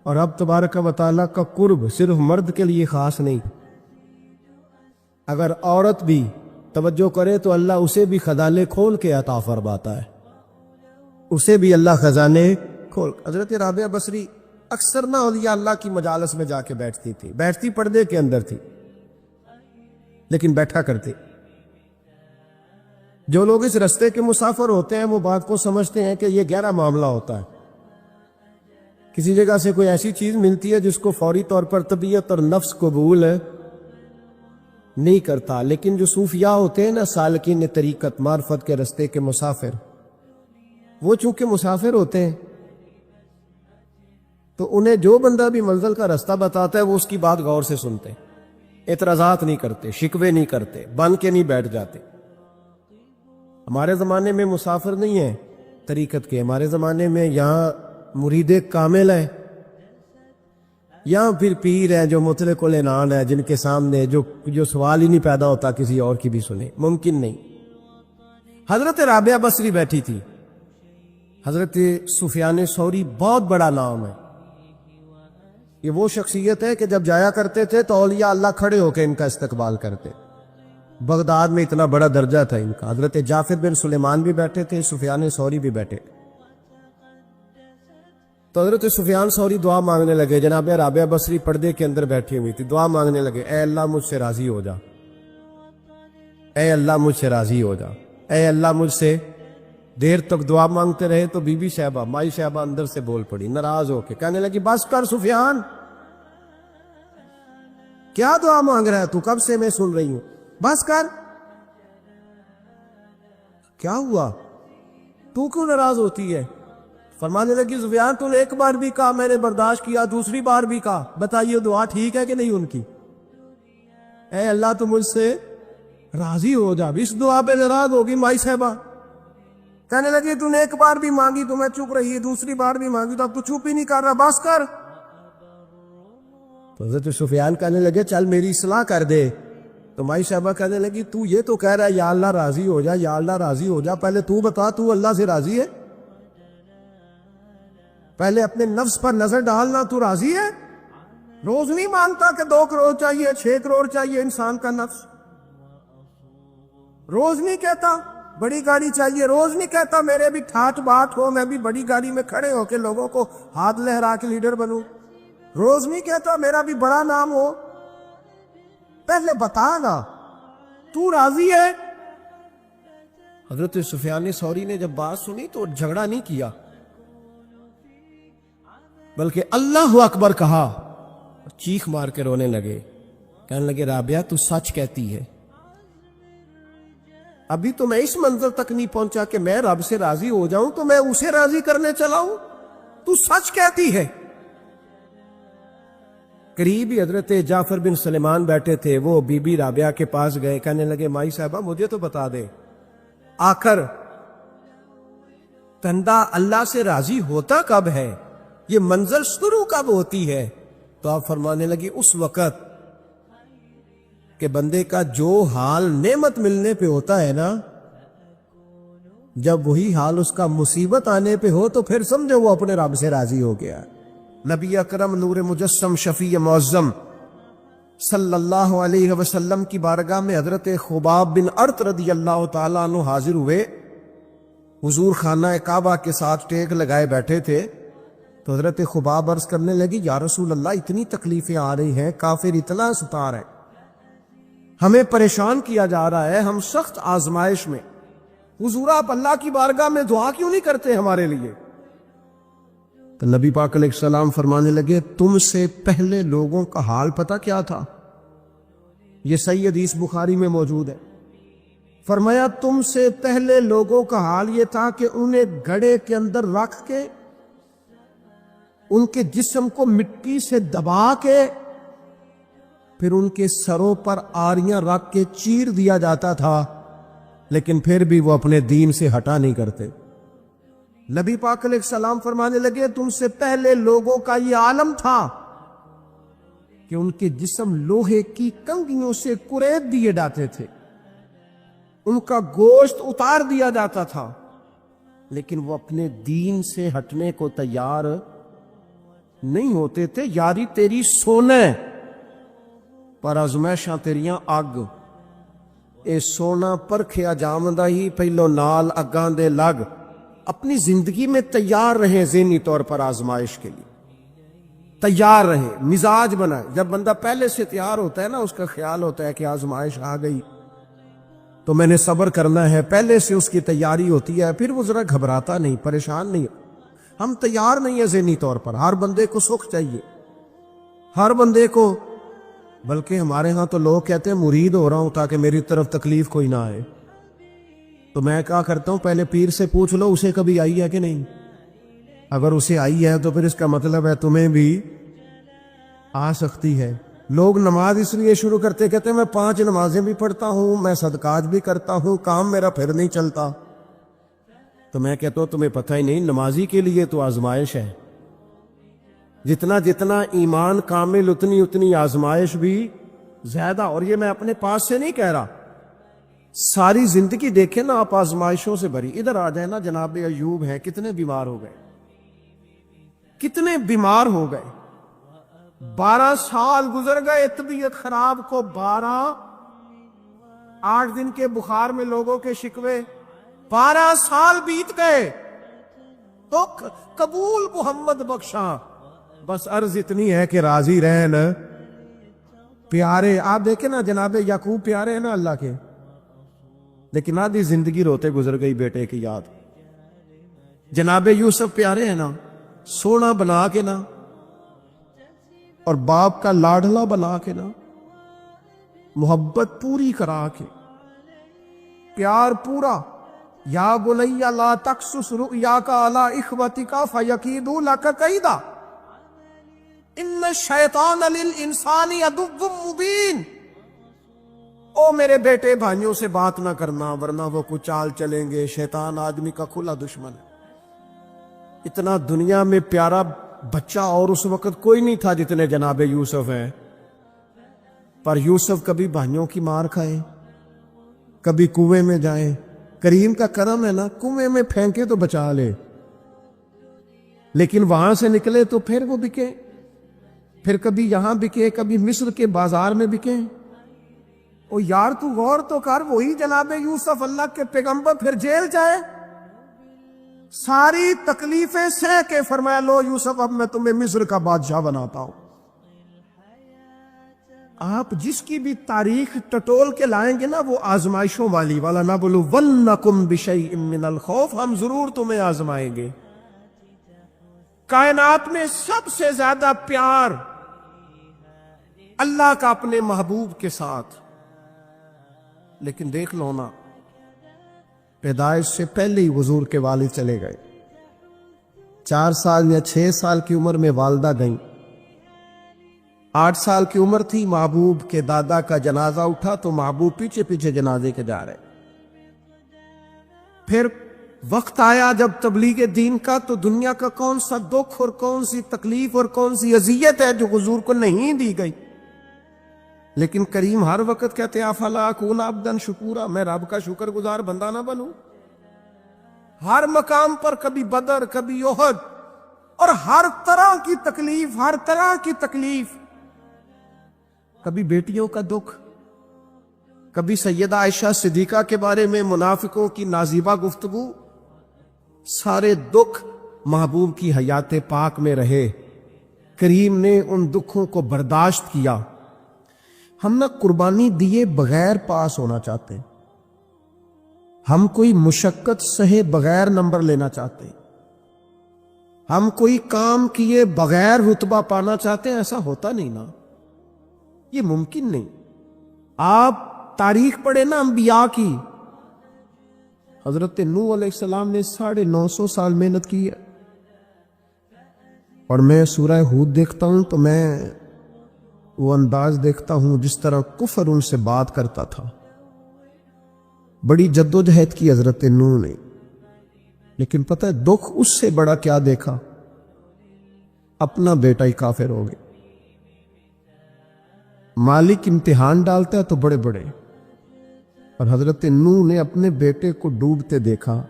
اور رب تبارک و تعالیٰ کا قرب صرف مرد کے لیے خاص نہیں. اگر عورت بھی توجہ کرے تو اللہ اسے بھی خزانے کھول کے عطا فرماتا ہے، اسے بھی اللہ خزانے کھول. حضرت رابعہ بصری اکثر نہ اولیاء اللہ کی مجالس میں جا کے بیٹھتی تھی، بیٹھتی پردے کے اندر تھی لیکن بیٹھا کرتے. جو لوگ اس رستے کے مسافر ہوتے ہیں وہ بات کو سمجھتے ہیں کہ یہ گہرا معاملہ ہوتا ہے. کسی جگہ سے کوئی ایسی چیز ملتی ہے جس کو فوری طور پر طبیعت اور نفس قبول نہیں کرتا، لیکن جو صوفیاء ہوتے ہیں نا، سالکین طریقت، معرفت کے رستے کے مسافر، وہ چونکہ مسافر ہوتے ہیں تو انہیں جو بندہ بھی منزل کا رستہ بتاتا ہے وہ اس کی بات غور سے سنتے ہیں، اعتراضات نہیں کرتے، شکوے نہیں کرتے، بن کے نہیں بیٹھ جاتے. ہمارے زمانے میں مسافر نہیں ہے طریقت کے، ہمارے زمانے میں یہاں مرید کامل ہے، یہاں پھر پیر ہیں جو مطلق العنان ہے، جن کے سامنے جو سوال ہی نہیں پیدا ہوتا کسی اور کی بھی سنے، ممکن نہیں. حضرت رابعہ بصری بیٹھی تھی. حضرت سفیان ثوری بہت بڑا نام ہے، یہ وہ شخصیت ہے کہ جب جایا کرتے تھے تو اولیاء اللہ کھڑے ہو کے ان کا استقبال کرتے. بغداد میں اتنا بڑا درجہ تھا ان کا. حضرت جعفر بن سلیمان بھی بیٹھے تھے، سفیان ثوری بھی بیٹھے. تو حضرت سفیان ثوری دعا مانگنے لگے، جناب رابعہ بصری پردے کے اندر بیٹھی ہوئی تھی، دعا مانگنے لگے، اے اللہ مجھ سے راضی ہو جا، اے اللہ مجھ سے راضی ہو جا، اے اللہ مجھ سے. دیر تک دعا مانگتے رہے تو بی بی صاحبہ، مائی صاحبہ اندر سے بول پڑی ناراض ہو کے، کہنے لگی بس کر سفیان، کیا دعا مانگ رہا ہے تو، کب سے میں سن رہی ہوں، بس کر. کیا ہوا، تو کیوں ناراض ہوتی ہے؟ فرمانے لگی سفیان تو نے ایک بار بھی کہا میں نے برداشت کیا، دوسری بار بھی کہا، بتائیے دعا ٹھیک ہے کہ نہیں ان کی؟ اے اللہ تو مجھ سے راضی ہو جا. اس دعا پہ ناراض ہوگی مائی صاحبہ. کہنے لگی تو نے ایک بار بھی مانگی تو میں چپ رہی، دوسری بار بھی مانگی تو اب تو چپ ہی نہیں کر رہا، بس کر. تو حضرت سفیان کہنے لگے چل میری اصلاح کر دے. تو مائی صاحبہ کہنے لگی تو یہ تو کہہ رہا ہے یا اللہ راضی ہو جا، یا اللہ راضی ہو جا، پہلے تو بتا تو اللہ سے راضی ہے؟ پہلے اپنے نفس پر نظر ڈالنا، تو راضی ہے؟ روز نہیں مانگتا کہ 2 کروڑ چاہیے، 6 کروڑ چاہیے انسان کا نفس، روز نہیں کہتا بڑی گاڑی چاہیے، روز نہیں کہتا میرے بھی ٹھاٹ باٹ ہو، میں بھی بڑی گاڑی میں کھڑے ہو کے لوگوں کو ہاتھ لہرا کے لیڈر بنوں، روز نہیں کہتا میرا بھی بڑا نام ہو۔ پہلے بتا گا تو راضی ہے؟ حضرت سفیان ثوری نے جب بات سنی تو جھگڑا نہیں کیا، بلکہ اللہ اکبر کہا، چیخ مار کے رونے لگے، کہنے لگے رابعہ تو سچ کہتی ہے، ابھی تو میں اس منزل تک نہیں پہنچا کہ میں رب سے راضی ہو جاؤں تو میں اسے راضی کرنے چلا ہوں، تو سچ کہتی ہے۔ قریب ہی حضرت جعفر بن سلیمان بیٹھے تھے، وہ بی بی رابعہ کے پاس گئے، کہنے لگے مائی صاحبہ مجھے تو بتا دے آخر بندہ اللہ سے راضی ہوتا کب ہے، یہ منزل شروع کب ہوتی ہے؟ تو آپ فرمانے لگی اس وقت کہ بندے کا جو حال نعمت ملنے پہ ہوتا ہے نا، جب وہی حال اس کا مصیبت آنے پہ ہو تو پھر سمجھو وہ اپنے رب سے راضی ہو گیا۔ نبی اکرم نور مجسم شفیع معظم صلی اللہ علیہ وسلم کی بارگاہ میں حضرت خباب بن ارت رضی اللہ تعالیٰ عنہ حاضر ہوئے، حضور خانہ کعبہ کے ساتھ ٹیک لگائے بیٹھے تھے، تو حضرت خباب عرض کرنے لگی یا رسول اللہ اتنی تکلیفیں آ رہی ہیں، کافر اتنا ستا رہے ہیں، ہمیں پریشان کیا جا رہا ہے، ہم سخت آزمائش میں، حضور آپ اللہ کی بارگاہ میں دعا کیوں نہیں کرتے ہمارے لیے؟ تو نبی پاک علیہ السلام فرمانے لگے تم سے پہلے لوگوں کا حال پتہ کیا تھا؟ یہ صحیح حدیث بخاری میں موجود ہے۔ فرمایا تم سے پہلے لوگوں کا حال یہ تھا کہ انہیں گڑھے کے اندر رکھ کے ان کے جسم کو مٹی سے دبا کے پھر ان کے سروں پر آریاں رکھ کے چیر دیا جاتا تھا، لیکن پھر بھی وہ اپنے دین سے ہٹا نہیں کرتے۔ نبی پاک علیہ السلام فرمانے لگے تم سے پہلے لوگوں کا یہ عالم تھا کہ ان کے جسم لوہے کی کنگھیوں سے کریت دیے جاتے تھے، ان کا گوشت اتار دیا جاتا تھا، لیکن وہ اپنے دین سے ہٹنے کو تیار نہیں ہوتے تھے۔ یاری تیری سونے پر ازمائشاں تیریاں اگ، اے سونا پرکھیا جامدہ ہی پہلو نال اگاں دے لگ۔ اپنی زندگی میں تیار رہیں، ذہنی طور پر آزمائش کے لیے تیار رہیں، مزاج بنائیں۔ جب بندہ پہلے سے تیار ہوتا ہے نا، اس کا خیال ہوتا ہے کہ آزمائش آ گئی تو میں نے صبر کرنا ہے، پہلے سے اس کی تیاری ہوتی ہے، پھر وہ ذرا گھبراتا نہیں، پریشان نہیں۔ ہم تیار نہیں ہیں ذہنی طور پر، ہر بندے کو سکھ چاہیے، ہر بندے کو، بلکہ ہمارے ہاں تو لوگ کہتے ہیں مرید ہو رہا ہوں تاکہ میری طرف تکلیف کوئی نہ آئے۔ تو میں کیا کرتا ہوں، پہلے پیر سے پوچھ لو اسے کبھی آئی ہے کہ نہیں، اگر اسے آئی ہے تو پھر اس کا مطلب ہے تمہیں بھی آ سکتی ہے۔ لوگ نماز اس لیے شروع کرتے، کہتے ہیں میں 5 نمازیں بھی پڑھتا ہوں، میں صدقات بھی کرتا ہوں، کام میرا پھر نہیں چلتا۔ تو میں کہتا ہوں تمہیں پتہ ہی نہیں، نمازی کے لیے تو آزمائش ہے، جتنا جتنا ایمان کامل اتنی اتنی آزمائش بھی زیادہ۔ اور یہ میں اپنے پاس سے نہیں کہہ رہا، ساری زندگی دیکھیں نا آپ آزمائشوں سے بھری۔ ادھر آ جائیں نا، جناب ایوب ہیں، کتنے بیمار ہو گئے، کتنے بیمار ہو گئے، 12 سال گزر گئے طبیعت خراب کو، 8 دن کے بخار میں لوگوں کے شکوے، 12 سال بیت گئے تو قبول محمد بخشا۔ بس عرض اتنی ہے کہ راضی رہن پیارے۔ آپ دیکھیں نا جناب یعقوب پیارے ہیں نا اللہ کے، لیکن آدھی زندگی روتے گزر گئی بیٹے کی یاد۔ جناب یوسف پیارے ہیں نا، سونا بنا کے نا، اور باپ کا لاڈلا بنا کے نا، محبت پوری کرا کے، پیار پورا۔ یا بنی لا تقصص رؤیاک علی اخوتک فیکیدوا لک کیدا ان الشیطان للانسان عدو مبین۔ او میرے بیٹے بھائیوں سے بات نہ کرنا ورنہ وہ کچھ چال چلیں گے، شیطان آدمی کا کھلا دشمن ہے۔ اتنا دنیا میں پیارا بچہ اور اس وقت کوئی نہیں تھا جتنے جناب یوسف ہیں، پر یوسف کبھی بھائیوں کی مار کھائے، کبھی کنویں میں جائیں۔ کریم کا کرم ہے نا، کنویں میں پھینکے تو بچا لے، لیکن وہاں سے نکلے تو پھر وہ بکے، پھر کبھی یہاں بکے، کبھی مصر کے بازار میں بکے۔ او یار تو غور تو کر، وہی جناب یوسف اللہ کے پیغمبر پھر جیل جائے، ساری تکلیفیں سہ کے فرمایا لو یوسف اب میں تمہیں مصر کا بادشاہ بناتا ہوں۔ آپ جس کی بھی تاریخ ٹٹول کے لائیں گے نا وہ آزمائشوں والی والا نہ بولو وَلْنَكُمْ بِشَيْءٍ مِّنَ الْخَوْفِ، ہم ضرور تمہیں آزمائیں گے۔ کائنات میں سب سے زیادہ پیار اللہ کا اپنے محبوب کے ساتھ، لیکن دیکھ لو نا پیدائش سے پہلے ہی حضور کے والد چلے گئے، 4 سال یا 6 سال کی عمر میں والدہ گئیں، 8 سال کی عمر تھی محبوب کے دادا کا جنازہ اٹھا تو محبوب پیچھے پیچھے جنازے کے جا رہے۔ پھر وقت آیا جب تبلیغ دین کا، تو دنیا کا کون سا دکھ اور کون سی تکلیف اور کون سی اذیت ہے جو حضور کو نہیں دی گئی، لیکن کریم ہر وقت کہتے ہیں افلا اکون عبدا شکورا، میں رب کا شکر گزار بندہ نہ بنوں۔ ہر مقام پر کبھی بدر کبھی احد، اور ہر طرح کی تکلیف، ہر طرح کی تکلیف، کبھی بیٹیوں کا دکھ، کبھی سیدہ عائشہ صدیقہ کے بارے میں منافقوں کی نازیبہ گفتگو، سارے دکھ محبوب کی حیات پاک میں رہے، کریم نے ان دکھوں کو برداشت کیا۔ ہم نہ قربانی دیے بغیر پاس ہونا چاہتے، ہم کوئی مشقت سہے بغیر نمبر لینا چاہتے، ہم کوئی کام کیے بغیر رتبہ پانا چاہتے ہیں، ایسا ہوتا نہیں نا، یہ ممکن نہیں۔ آپ تاریخ پڑھے نا انبیاء کی، حضرت نوح علیہ السلام نے 950 سال محنت کی ہے، اور میں سورہ ہود دیکھتا ہوں تو میں وہ انداز دیکھتا ہوں جس طرح کفر ان سے بات کرتا تھا۔ بڑی جدوجہد کی حضرت نوح نے، لیکن پتہ ہے دکھ اس سے بڑا کیا دیکھا، اپنا بیٹا ہی کافر ہو گیا۔ مالک امتحان ڈالتا ہے تو بڑے بڑے، اور حضرت نوح نے اپنے بیٹے کو ڈوبتے دیکھا،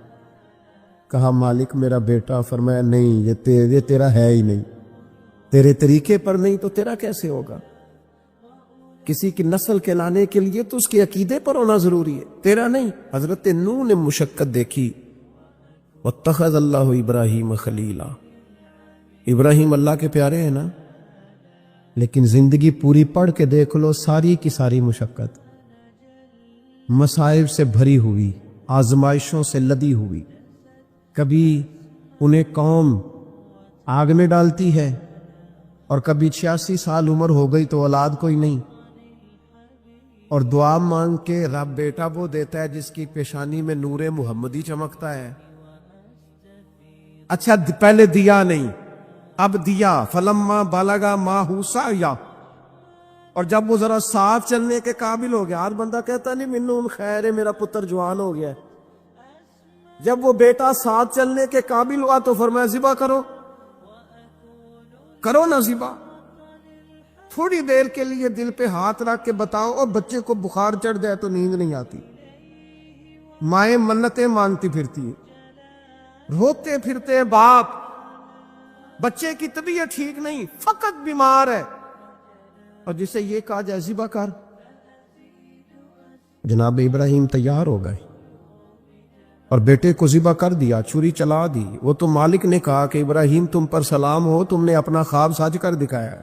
کہا مالک میرا بیٹا، فرمایا نہیں یہ تیرا ہے ہی نہیں، تیرے طریقے پر نہیں تو تیرا کیسے ہوگا؟ کسی کی نسل کے لانے کے لیے تو اس کے عقیدے پر ہونا ضروری ہے، تیرا نہیں۔ حضرت نوح نے مشقت دیکھی، واتخذ اللہ ابراہیم خلیلا، ابراہیم اللہ کے پیارے ہیں نا، لیکن زندگی پوری پڑھ کے دیکھ لو، ساری کی ساری مشقت مصائب سے بھری ہوئی، آزمائشوں سے لدی ہوئی۔ کبھی انہیں قوم آگ میں ڈالتی ہے، اور کبھی 86 سال عمر ہو گئی تو اولاد کوئی نہیں، اور دعا مانگ کے رب بیٹا وہ دیتا ہے جس کی پیشانی میں نور محمدی چمکتا ہے۔ اچھا پہلے دیا نہیں، اب دیا، فلما بالغا ماہ سعیا، اور جب وہ ذرا ساتھ چلنے کے قابل ہو گیا، ہر بندہ کہتا نہیں منون خیر ہے میرا پتر جوان ہو گیا ہے، جب وہ بیٹا ساتھ چلنے کے قابل ہوا تو فرمایا ذبح کرو، کرو نا ذبح۔ تھوڑی دیر کے لیے دل پہ ہاتھ رکھ کے بتاؤ، اور بچے کو بخار چڑھ جائے تو نیند نہیں آتی، مائیں منتیں مانگتی پھرتی ہے، روتے پھرتے باپ، بچے کی طبیعت ٹھیک نہیں، فقط بیمار ہے، اور جسے یہ کہا جائے ذبح کر، جناب ابراہیم تیار ہو گئے اور بیٹے کو ذبح کر دیا، چھری چلا دی۔ وہ تو مالک نے کہا کہ ابراہیم تم پر سلام ہو، تم نے اپنا خواب سچ کر دکھایا ہے۔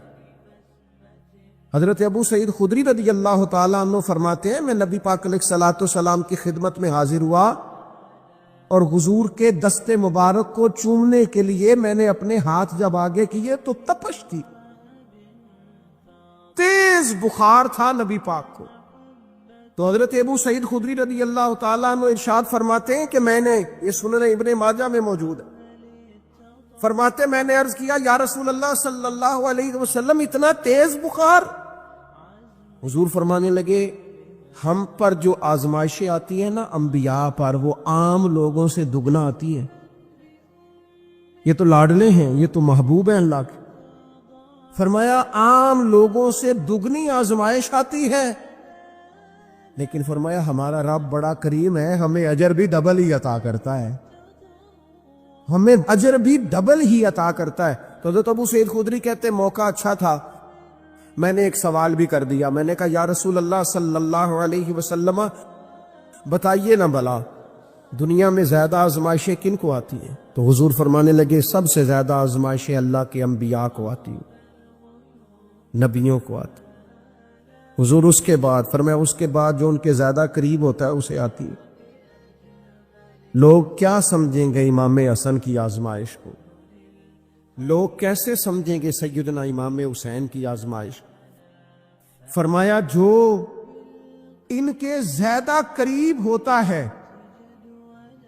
حضرت ابو سعید خدری رضی اللہ تعالیٰ عنہ فرماتے ہیں میں نبی پاک علیہ الصلوۃ والسلام کی خدمت میں حاضر ہوا، اور حضور کے دست مبارک کو چومنے کے لیے میں نے اپنے ہاتھ جب آگے کیے تو تپش تھی، تیز بخار تھا نبی پاک کو۔ تو حضرت ابو سعید خدری رضی اللہ تعالیٰ عنہ ارشاد فرماتے ہیں کہ میں نے، یہ سنن ابن ماجہ میں موجود ہے، فرماتے میں نے عرض کیا یا رسول اللہ صلی اللہ علیہ وسلم اتنا تیز بخار؟ حضور فرمانے لگے ہم پر جو آزمائشیں آتی ہیں نا انبیاء پر، وہ عام لوگوں سے دگنا آتی ہے، یہ تو لاڈلے ہیں، یہ تو محبوب ہیں اللہ کے۔ فرمایا عام لوگوں سے دگنی آزمائش آتی ہے، لیکن فرمایا ہمارا رب بڑا کریم ہے، ہمیں اجر بھی ڈبل ہی عطا کرتا ہے، ہمیں اجر بھی ڈبل ہی عطا کرتا ہے۔ تو حضرت ابو سعید خدری کہتے موقع اچھا تھا، میں نے ایک سوال بھی کر دیا، میں نے کہا یا رسول اللہ صلی اللہ علیہ وسلم بتائیے نا بھلا دنیا میں زیادہ آزمائشیں کن کو آتی ہیں؟ تو حضور فرمانے لگے سب سے زیادہ آزمائشیں اللہ کے انبیاء کو آتی ہیں، نبیوں کو آتی۔ حضور اس کے بعد فرمایا اس کے بعد جو ان کے زیادہ قریب ہوتا ہے اسے آتی ہے۔ لوگ کیا سمجھیں گے امام حسن کی آزمائش کو؟ لوگ کیسے سمجھیں گے سیدنا امام حسین کی آزمائش؟ فرمایا جو ان کے زیادہ قریب ہوتا ہے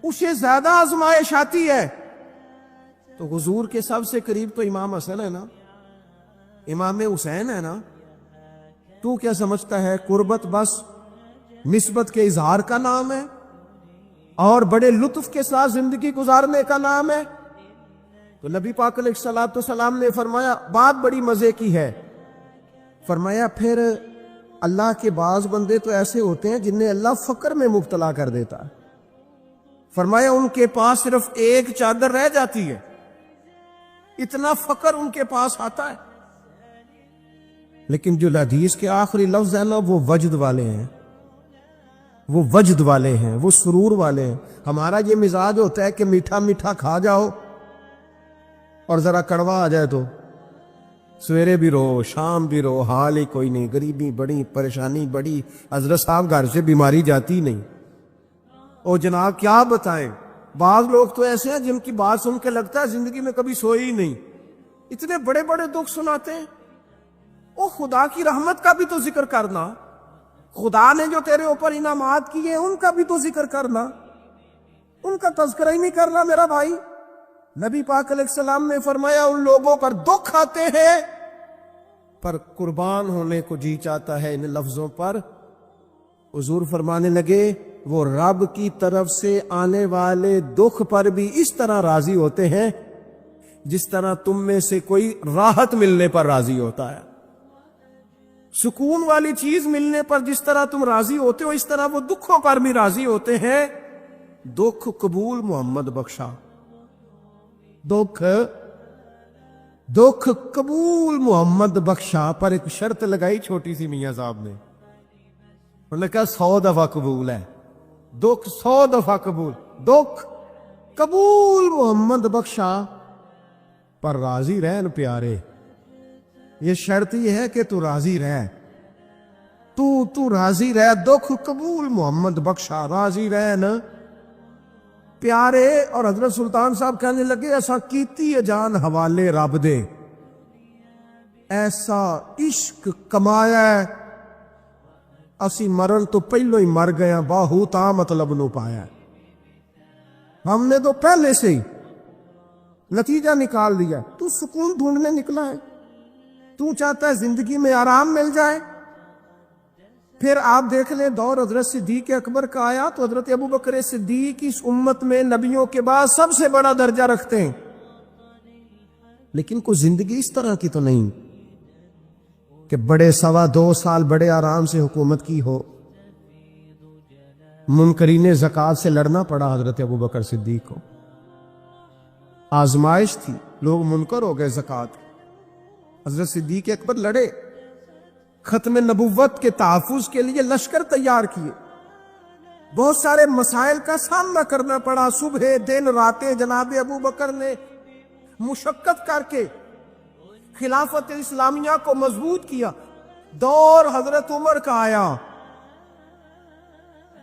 اسے زیادہ آزمائش آتی ہے۔ تو حضور کے سب سے قریب تو امام حسن ہے نا، امام حسین ہے نا۔ تو کیا سمجھتا ہے قربت بس نسبت کے اظہار کا نام ہے اور بڑے لطف کے ساتھ زندگی گزارنے کا نام ہے؟ تو نبی پاک علیہ الصلوۃ والسلام نے فرمایا بات بڑی مزے کی ہے، فرمایا پھر اللہ کے بعض بندے تو ایسے ہوتے ہیں جنہیں اللہ فقر میں مبتلا کر دیتا ہے، فرمایا ان کے پاس صرف ایک چادر رہ جاتی ہے، اتنا فقر ان کے پاس آتا ہے۔ لیکن جو حدیث کے آخری لفظ ہے نا وہ وجد والے ہیں، وہ وجد والے ہیں، وہ سرور والے ہیں۔ ہمارا یہ مزاج ہوتا ہے کہ میٹھا میٹھا کھا جاؤ اور ذرا کڑوا آ جائے تو سویرے بھی رو شام بھی رو، حال ہی کوئی نہیں، غریبی بڑی، پریشانی بڑی، حضرت صاحب گھر سے بیماری جاتی نہیں۔ اور جناب کیا بتائیں، بعض لوگ تو ایسے ہیں جن کی بات سن کے لگتا ہے زندگی میں کبھی سوئی ہی نہیں، اتنے بڑے بڑے دکھ سناتے ہیں۔ او خدا کی رحمت کا بھی تو ذکر کرنا، خدا نے جو تیرے اوپر انعامات کیے ان کا بھی تو ذکر کرنا، ان کا تذکرہ ہی نہیں کرنا میرا بھائی۔ نبی پاک علیہ السلام نے فرمایا ان لوگوں پر دکھ آتے ہیں پر قربان ہونے کو جی چاہتا ہے ان لفظوں پر۔ حضور فرمانے لگے وہ رب کی طرف سے آنے والے دکھ پر بھی اس طرح راضی ہوتے ہیں جس طرح تم میں سے کوئی راحت ملنے پر راضی ہوتا ہے، سکون والی چیز ملنے پر جس طرح تم راضی ہوتے ہو اس طرح وہ دکھوں پر بھی راضی ہوتے ہیں۔ دکھ قبول محمد بخشا، دکھ قبول محمد بخشا، پر ایک شرط لگائی چھوٹی سی میاں صاحب نے، انہوں نے کہا 100 دفعہ قبول ہے، دکھ 100 دفعہ قبول، دکھ قبول محمد بخشا پر راضی رہن پیارے۔ یہ شرط یہ ہے کہ تو راضی رہ، تو راضی رہ، دکھ قبول محمد بخشا، راضی رہ نا پیارے۔ اور حضرت سلطان صاحب کہنے لگے ایسا کیتی ہے جان حوالے رب دے، ایسا عشق کمایا ہے اسی مرن تو پہلو ہی مر گیا، باہو تا مطلب نو پایا، ہم نے تو پہلے سے ہی نتیجہ نکال دیا۔ تو سکون ڈھونڈنے نکلا ہے، تو چاہتا ہے زندگی میں آرام مل جائے۔ پھر آپ دیکھ لیں دور حضرت صدیق اکبر کا آیا تو حضرت ابوبکر صدیق اس امت میں نبیوں کے بعد سب سے بڑا درجہ رکھتے ہیں، لیکن کوئی زندگی اس طرح کی تو نہیں کہ بڑے 2.25 سال بڑے آرام سے حکومت کی ہو۔ منکرین زکوٰۃ سے لڑنا پڑا حضرت ابوبکر صدیق کو، آزمائش تھی، لوگ منکر ہو گئے زکوٰۃ۔ حضرت صدیق اکبر لڑے، ختم نبوت کے تحفظ کے لیے لشکر تیار کیے، بہت سارے مسائل کا سامنا کرنا پڑا، صبح دن راتیں جناب ابوبکر نے مشقت کر کے خلافت اسلامیہ کو مضبوط کیا۔ دور حضرت عمر کا آیا،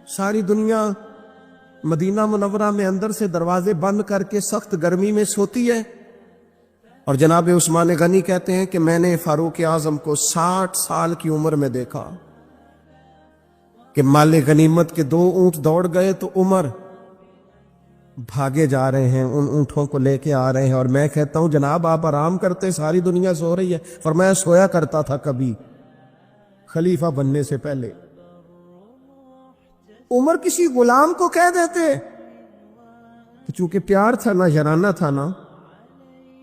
ساری دنیا مدینہ منورہ میں اندر سے دروازے بند کر کے سخت گرمی میں سوتی ہے، اور جناب عثمان غنی کہتے ہیں کہ میں نے فاروق اعظم کو 60 سال کی عمر میں دیکھا کہ مال غنیمت کے 2 اونٹ دوڑ گئے تو عمر بھاگے جا رہے ہیں، ان اونٹوں کو لے کے آ رہے ہیں، اور میں کہتا ہوں جناب آپ آرام کرتے، ساری دنیا سو رہی ہے، فرمایا سویا کرتا تھا کبھی خلیفہ بننے سے پہلے۔ عمر کسی غلام کو کہہ دیتے تو چونکہ پیار تھا نا، یارانہ تھا نا،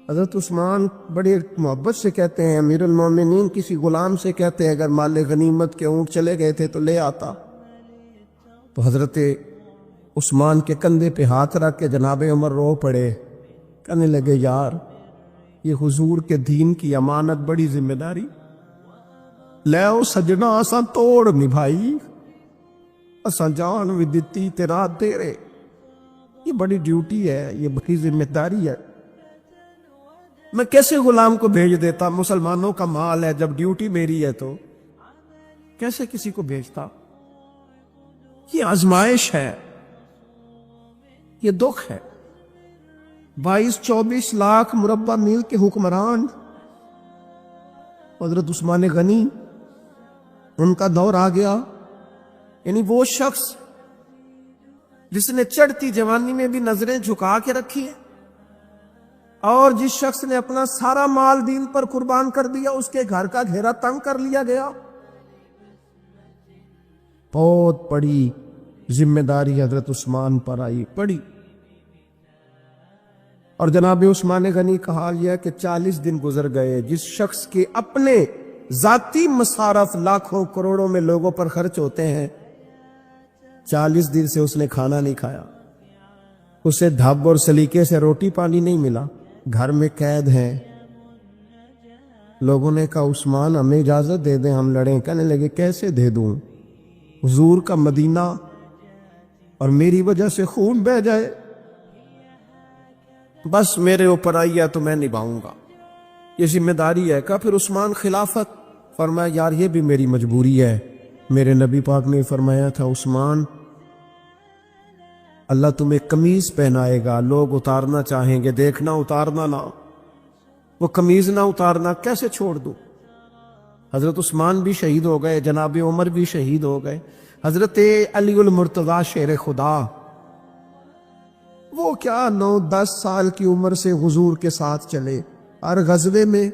حضرت عثمان بڑی محبت سے کہتے ہیں امیر المومنین کسی غلام سے کہتے ہیں اگر مال غنیمت کے اونٹ چلے گئے تھے تو لے آتا، تو حضرت عثمان کے کندھے پہ ہاتھ رکھ کے جناب عمر رو پڑے، کہنے لگے یار یہ حضور کے دین کی امانت بڑی ذمہ داری، لے آؤ سجنا اساں توڑ نبھائی، اساں جان بھی دتی تے رات دے رہے۔ یہ بڑی ڈیوٹی ہے، یہ بڑی ذمہ داری ہے۔ میں کیسے غلام کو بھیج دیتا؟ مسلمانوں کا مال ہے، جب ڈیوٹی میری ہے تو کیسے کسی کو بھیجتا؟ یہ آزمائش ہے، یہ دکھ ہے۔ 22-24 لاکھ مربع میل کے حکمران حضرت عثمان غنی، ان کا دور آ گیا، یعنی وہ شخص جس نے چڑھتی جوانی میں بھی نظریں جھکا کے رکھی ہیں، اور جس شخص نے اپنا سارا مال دین پر قربان کر دیا، اس کے گھر کا گھیرا تنگ کر لیا گیا۔ بہت بڑی ذمہ داری حضرت عثمان پر آئی، پڑی۔ اور جناب عثمان غنی کا حال یہ ہے کہ 40 دن گزر گئے، جس شخص کے اپنے ذاتی مصارف لاکھوں کروڑوں میں لوگوں پر خرچ ہوتے ہیں، 40 دن سے اس نے کھانا نہیں کھایا، اسے ڈھب اور سلیقے سے روٹی پانی نہیں ملا، گھر میں قید ہیں۔ لوگوں نے کہا عثمان ہمیں اجازت دے دیں ہم لڑیں۔ کہنے لگے کیسے دے دوں؟ حضور کا مدینہ اور میری وجہ سے خون بہہ جائے، بس میرے اوپر آئی ہے تو میں نبھاؤں گا، یہ ذمہ داری ہے۔ کہا پھر عثمان خلافت؟ فرمایا یار یہ بھی میری مجبوری ہے۔ میرے نبی پاک نے فرمایا تھا عثمان اللہ تمہیں قمیض پہنائے گا، لوگ اتارنا چاہیں گے، دیکھنا اتارنا نہ، وہ قمیض نہ اتارنا کیسے چھوڑ دوں؟ حضرت عثمان بھی شہید ہو گئے، جناب عمر بھی شہید ہو گئے، حضرت علی المرتضیٰ شیر خدا، وہ کیا 9-10 سال کی عمر سے حضور کے ساتھ چلے، ہر غزوے میں،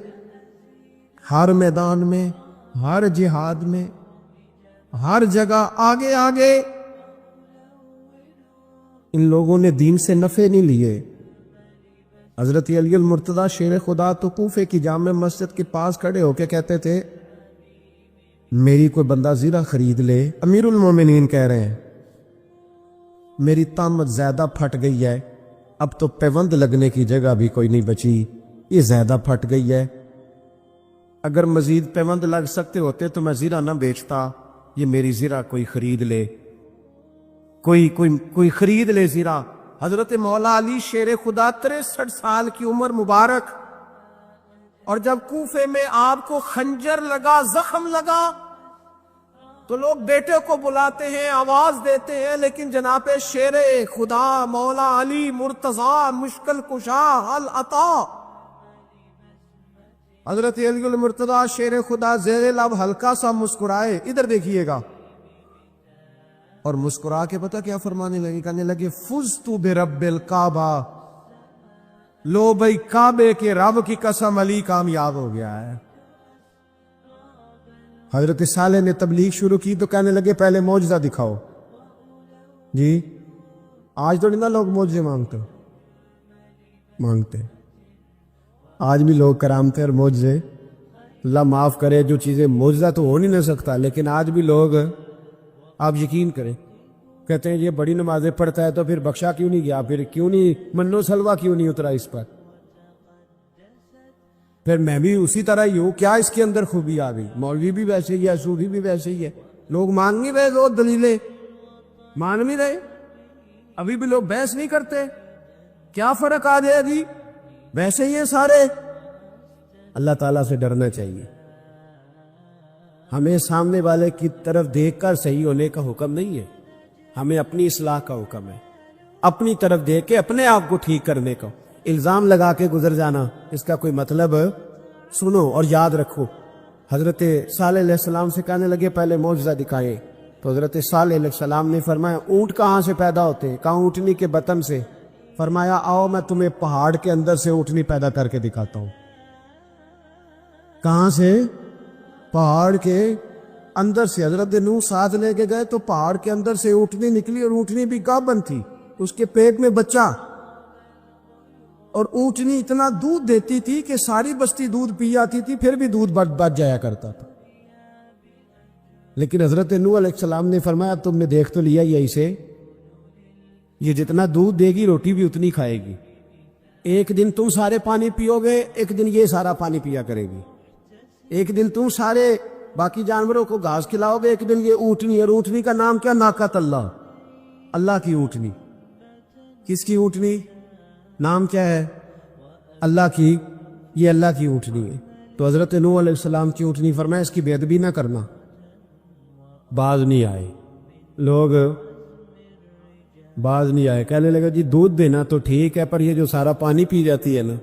ہر میدان میں، ہر جہاد میں، ہر جگہ آگے آگے۔ ان لوگوں نے دین سے نفع نہیں لیے۔ حضرت علی المرتضیٰ شیر خدا تو کوفے کی جامع مسجد کے پاس کھڑے ہو کے کہتے تھے میری کوئی بندہ زیرہ خرید لے۔ امیر المومنین کہہ رہے ہیں میری طامت زیادہ پھٹ گئی ہے، اب تو پیوند لگنے کی جگہ بھی کوئی نہیں بچی، یہ زیادہ پھٹ گئی ہے، اگر مزید پیوند لگ سکتے ہوتے تو میں زیرہ نہ بیچتا، یہ میری زیرہ کوئی خرید لے، کوئی خرید لے زیرہ۔ حضرت مولا علی شیر خدا 63 سال کی عمر مبارک، اور جب کوفے میں آپ کو خنجر لگا، زخم لگا، تو لوگ بیٹے کو بلاتے ہیں، آواز دیتے ہیں، لیکن جناب شیر خدا مولا علی مرتضیٰ مشکل کشا حل عطا، حضرت علی المرتضیٰ شیر خدا زیر لب ہلکا سا مسکرائے، ادھر دیکھیے گا، اور مسکرا کے پتہ کیا فرمانے لگے؟ کہنے لگے فزت برب الکعبہ، لو بھائی کعبے کے رب کی قسم علی کامیاب ہو گیا ہے۔ حضرت صالح نے تبلیغ شروع کی تو کہنے لگے پہلے معجزہ دکھاؤ۔ جی آج تو نہیں نا لوگ معجزے مانگتے، آج بھی لوگ کرامتے اور معجزے، اللہ معاف کرے، جو چیزیں معجزہ تو ہو نہیں نہ سکتا، لیکن آج بھی لوگ، آپ یقین کریں، کہتے ہیں یہ بڑی نمازیں پڑھتا ہے تو پھر بخشا کیوں نہیں گیا، پھر کیوں نہیں منو سلوا کیوں نہیں اترا اس پر، پھر میں بھی اسی طرح ہی ہوں، کیا اس کے اندر خوبی آ گئی؟ مولوی بھی ویسے ہی ہے، صوفی بھی ویسے ہی ہے، لوگ مان نہیں رہے، دو دلیلیں مان نہیں رہے، ابھی بھی لوگ بحث نہیں کرتے، کیا فرق آ جائے گی، ویسے ہی ہیں سارے۔ اللہ تعالیٰ سے ڈرنا چاہیے، ہمیں سامنے والے کی طرف دیکھ کر صحیح ہونے کا حکم نہیں ہے، ہمیں اپنی اصلاح کا حکم ہے، اپنی طرف دیکھ کے اپنے آپ کو ٹھیک کرنے کا۔ الزام لگا کے گزر جانا اس کا کوئی مطلب، سنو اور یاد رکھو۔ حضرت صالح علیہ السلام سے کہنے لگے پہلے معجزہ دکھائیں، تو حضرت صالح علیہ السلام نے فرمایا اونٹ کہاں سے پیدا ہوتے ہیں؟ کہاں اونٹنی کے بطن سے۔ فرمایا آؤ میں تمہیں پہاڑ کے اندر سے اونٹنی پیدا کر کے دکھاتا ہوں۔ کہاں سے؟ پہاڑ کے اندر سے۔ حضرت نوح ساتھ لے کے گئے تو پہاڑ کے اندر سے اونٹنی نکلی، اور اونٹنی بھی گابن تھی، اس کے پیٹ میں بچہ، اور اونٹنی اتنا دودھ دیتی تھی کہ ساری بستی دودھ پی جاتی تھی، پھر بھی دودھ بچ جایا کرتا تھا۔ لیکن حضرت نوح علیہ السلام نے فرمایا تم نے دیکھ تو لیا ہی اسے، یہ جتنا دودھ دے گی روٹی بھی اتنی کھائے گی، ایک دن تم سارے پانی پیو گے، ایک دن یہ سارا پانی پیا کرے گی، ایک دن تم سارے باقی جانوروں کو گھاس کھلاؤ گے، ایک دن یہ اونٹنی، اور اونٹنی کا نام کیا؟ ناقۃ اللہ، اللہ کی اونٹنی۔ کس کی اونٹنی؟ نام کیا ہے؟ اللہ کی، یہ اللہ کی اونٹنی ہے۔ تو حضرت نوح علیہ السلام کی اونٹنی فرمایا اس کی بے ادبی نہ کرنا۔ باز نہیں آئے لوگ، باز نہیں آئے، کہنے لگا جی دودھ دینا تو ٹھیک ہے، پر یہ جو سارا پانی پی جاتی ہے نا،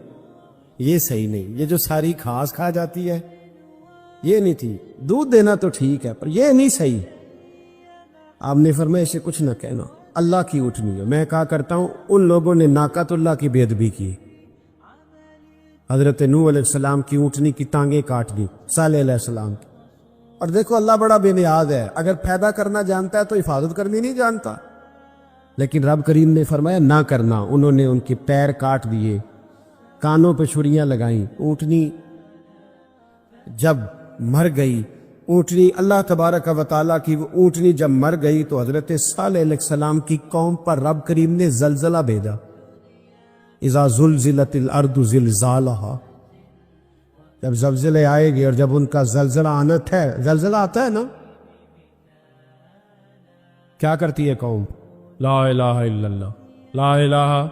یہ صحیح نہیں، یہ جو ساری گھاس کھا جاتی ہے یہ نہیں تھی، دودھ دینا تو ٹھیک ہے پر یہ نہیں صحیح۔ آپ نے فرمایا اسے کچھ نہ کہنا، اللہ کی اونٹنی ہے۔ میں کہا کرتا ہوں ان لوگوں نے ناقۃ اللہ کی بے ادبی کی، حضرت نوح علیہ السلام کی اونٹنی کی ٹانگیں کاٹ دی، صالح علیہ السلام کی۔ اور دیکھو اللہ بڑا بے نیاز ہے، اگر پیدا کرنا جانتا ہے تو حفاظت کرنی نہیں جانتا، لیکن رب کریم نے فرمایا نہ کرنا۔ انہوں نے ان کے پیر کاٹ دیے، کانوں پہ چھریاں لگائیں۔ اونٹنی جب مر گئی، اونٹنی اللہ تبارک و تعالیٰ کی وہ اونٹنی جب مر گئی تو حضرت صالح علیہ السلام کی قوم پر رب کریم نے زلزلہ بھیجا۔ اذا زلزلت الارض زلزالہا، جب زلزلے آئے گے اور جب ان کا زلزلہ آنا ہے، زلزلہ آتا ہے نا، کیا کرتی ہے قوم؟ لا الہ الا اللہ، لا الہ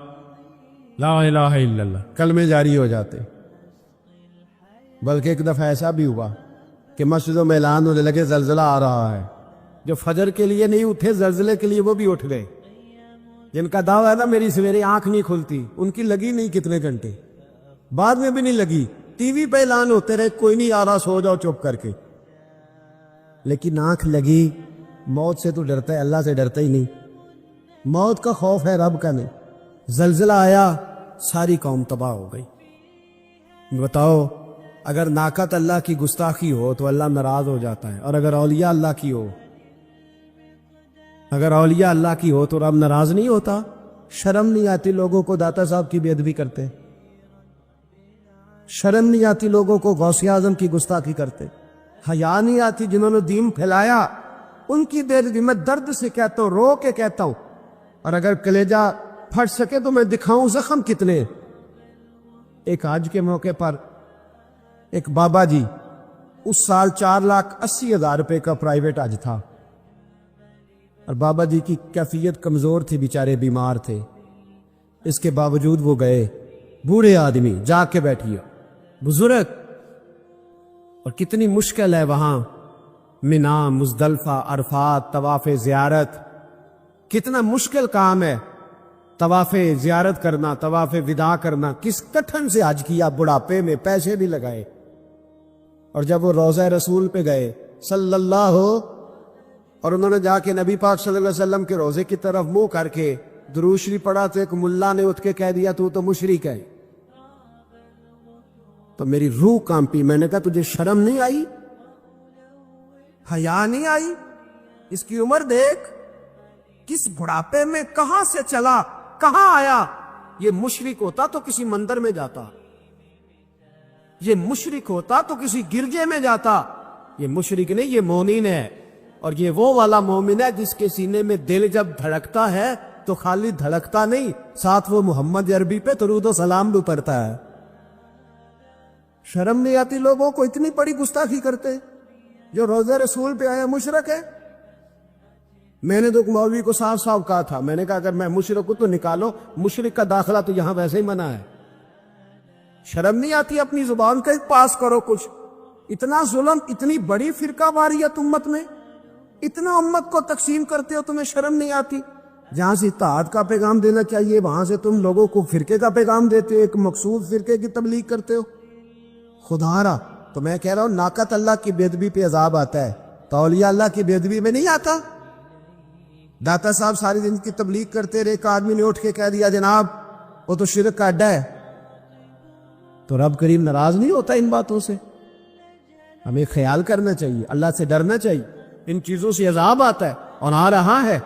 لا الہ الا اللہ، کلمے جاری ہو جاتے۔ بلکہ ایک دفعہ ایسا بھی ہوا کہ مسجدوں میں اعلان ہونے لگے زلزلہ آ رہا ہے، جو فجر کے لیے نہیں اٹھے زلزلے کے لیے وہ بھی اٹھ گئے، جن کا دعویٰ ہے نا میری سویرے آنکھ نہیں کھلتی، ان کی لگی نہیں کتنے گھنٹے، بعد میں بھی نہیں لگی، ٹی وی پہ اعلان ہوتے رہے کوئی نہیں آ رہا، سو جاؤ چپ کر کے، لیکن آنکھ لگی۔ موت سے تو ڈرتا ہے، اللہ سے ڈرتا ہی نہیں، موت کا خوف ہے رب کا نہیں۔ زلزلہ آیا، ساری قوم تباہ ہو گئی۔ بتاؤ اگر ناقۃ اللہ کی گستاخی ہو تو اللہ ناراض ہو جاتا ہے، اور اگر اولیاء اللہ کی ہو، اگر اولیاء اللہ کی ہو تو رب ناراض نہیں ہوتا؟ شرم نہیں آتی لوگوں کو داتا صاحب کی بے ادبی کرتے؟ شرم نہیں آتی لوگوں کو غوث اعظم کی گستاخی کرتے؟ حیا نہیں آتی جنہوں نے دین پھیلایا ان کی بے ادبی؟ میں درد سے کہتا ہوں، رو کے کہتا ہوں، اور اگر کلیجہ پھٹ سکے تو میں دکھاؤں زخم کتنے۔ ایک حج کے موقع پر ایک بابا جی، اس سال 4,80,000 روپے کا پرائیویٹ حج تھا، اور بابا جی کی کیفیت کمزور تھی، بیچارے بیمار تھے، اس کے باوجود وہ گئے۔ بوڑھے آدمی جا کے بیٹھیے، بزرگ، اور کتنی مشکل ہے وہاں، منا، مزدلفہ، عرفات، طواف زیارت، کتنا مشکل کام ہے طواف زیارت کرنا، طواف وداع کرنا۔ کس کٹھن سے حج کیا، بڑھاپے میں پیسے بھی لگائے، اور جب وہ روضہ رسول پہ گئے صلی اللہ ہو، اور انہوں نے جا کے نبی پاک صلی اللہ علیہ وسلم کے روزے کی طرف منہ کر کے درود شریف پڑھا تو ایک ملا نے اٹھ کے کہہ دیا تو تو مشرک ہے۔ تو میری روح کانپی، میں نے کہا تجھے شرم نہیں آئی، حیا نہیں آئی؟ اس کی عمر دیکھ، کس بڑھاپے میں کہاں سے چلا کہاں آیا۔ یہ مشرک ہوتا تو کسی مندر میں جاتا، یہ مشرک ہوتا تو کسی گرجے میں جاتا، یہ مشرک نہیں، یہ مومن ہے، اور یہ وہ والا مومن ہے جس کے سینے میں دل جب دھڑکتا ہے تو خالی دھڑکتا نہیں، ساتھ وہ محمد عربی پہ درود و سلام بھی پڑھتا ہے۔ شرم نہیں آتی لوگوں کو؟ اتنی بڑی گستاخی کرتے، جو روزہ رسول پہ آیا مشرک ہے۔ میں نے تو مولوی کو صاف صاف کہا تھا، میں نے کہا اگر میں مشرک ہوں تو نکالو، مشرک کا داخلہ تو یہاں ویسے ہی منع ہے۔ شرم نہیں آتی؟ اپنی زبان کا پاس کرو کچھ۔ اتنا ظلم، اتنی بڑی فرقہ واریت امت میں، اتنا امت کو تقسیم کرتے ہو، تمہیں شرم نہیں آتی؟ جہاں سے اتحاد کا پیغام دینا چاہیے وہاں سے تم لوگوں کو فرقے کا پیغام دیتے ہو، ایک مقصود فرقے کی تبلیغ کرتے ہو۔ خدا را، تو میں کہہ رہا ہوں ناقۃ اللہ کی بے ادبی پہ عذاب آتا ہے، تو اولیاء اللہ کی بے ادبی میں نہیں آتا؟ داتا صاحب ساری دن کی تبلیغ کرتے رہے، ایک آدمی نے اٹھ کے کہہ دیا جناب وہ تو شرک کا اڈا ہے، تو رب کریم ناراض نہیں ہوتا ان باتوں سے؟ ہمیں خیال کرنا چاہیے، اللہ سے ڈرنا چاہیے، ان چیزوں سے عذاب آتا ہے اور آ رہا ہے۔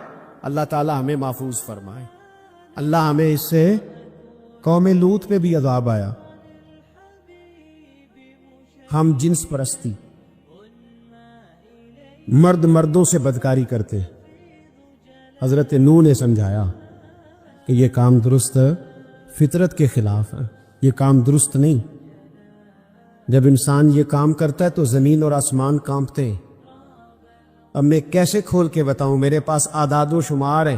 اللہ تعالی ہمیں محفوظ فرمائے۔ اللہ ہمیں اس سے، قوم لوط پہ بھی عذاب آیا، ہم جنس پرستی، مرد مردوں سے بدکاری کرتے، حضرت نوح نے سمجھایا کہ یہ کام درست فطرت کے خلاف ہے، یہ کام درست نہیں، جب انسان یہ کام کرتا ہے تو زمین اور آسمان کانپتے ہیں۔ اب میں کیسے کھول کے بتاؤں، میرے پاس اعداد و شمار ہیں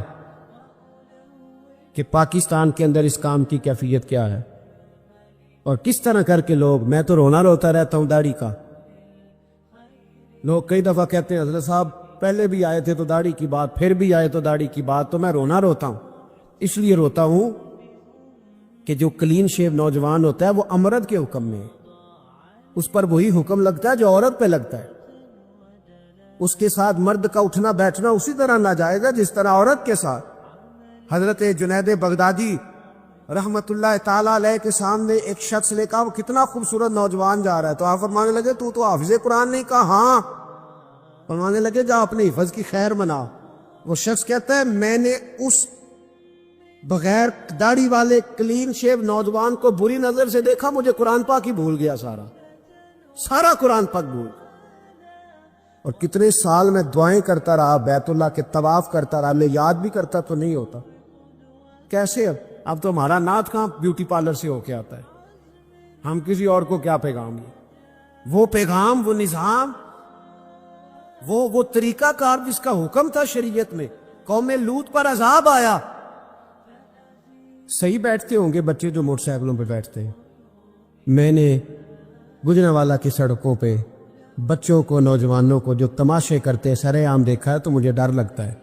کہ پاکستان کے اندر اس کام کی کیفیت کیا ہے اور کس طرح کر کے لوگ، میں تو روتا رہتا ہوں داڑھی کا۔ لوگ کئی دفعہ کہتے ہیں حضرت صاحب پہلے بھی آئے تھے تو داڑھی کی بات، پھر بھی آئے تو داڑھی کی بات، تو میں روتا ہوں۔ اس لیے روتا ہوں کہ جو کلین شیو نوجوان ہوتا ہے وہ امرد کے حکم میں ہے، اس پر وہی حکم لگتا ہے جو عورت پہ لگتا ہے۔ اس کے ساتھ مرد کا اٹھنا بیٹھنا اسی طرح ناجائز ہے جس طرح عورت کے ساتھ۔ حضرت جنید بغدادی رحمت اللہ تعالیٰ علیہ کے سامنے ایک شخص نے کہا وہ کتنا خوبصورت نوجوان جا رہا ہے، تو آپ فرمانے لگے تو حافظ قرآن نہیں؟ کہا ہاں۔ فرمانے لگے جا اپنے حفظ کی خیر منا۔ وہ شخص کہتا ہے میں نے اس بغیر داڑھی والے کلین شیو نوجوان کو بری نظر سے دیکھا، مجھے قرآن پاک ہی بھول گیا، سارا قرآن پاک بھول گیا۔ اور کتنے سال میں دعائیں کرتا رہا، بیت اللہ کے طواف کرتا رہا، میں یاد بھی کرتا تو نہیں ہوتا۔ کیسے اب تو ہمارا نعت کہاں بیوٹی پارلر سے ہو کے آتا ہے، ہم کسی اور کو کیا پیغام دیں؟ وہ پیغام، وہ نظام، وہ طریقہ کار جس کا حکم تھا شریعت میں، قوم لوط پر عذاب آیا۔ صحیح بیٹھتے ہوں گے بچے جو موٹر سائیکلوں پہ بیٹھتے ہیں، میں نے گجرانوالہ کی سڑکوں پہ بچوں کو، نوجوانوں کو جو تماشے کرتے سر عام دیکھا ہے تو مجھے ڈر لگتا ہے۔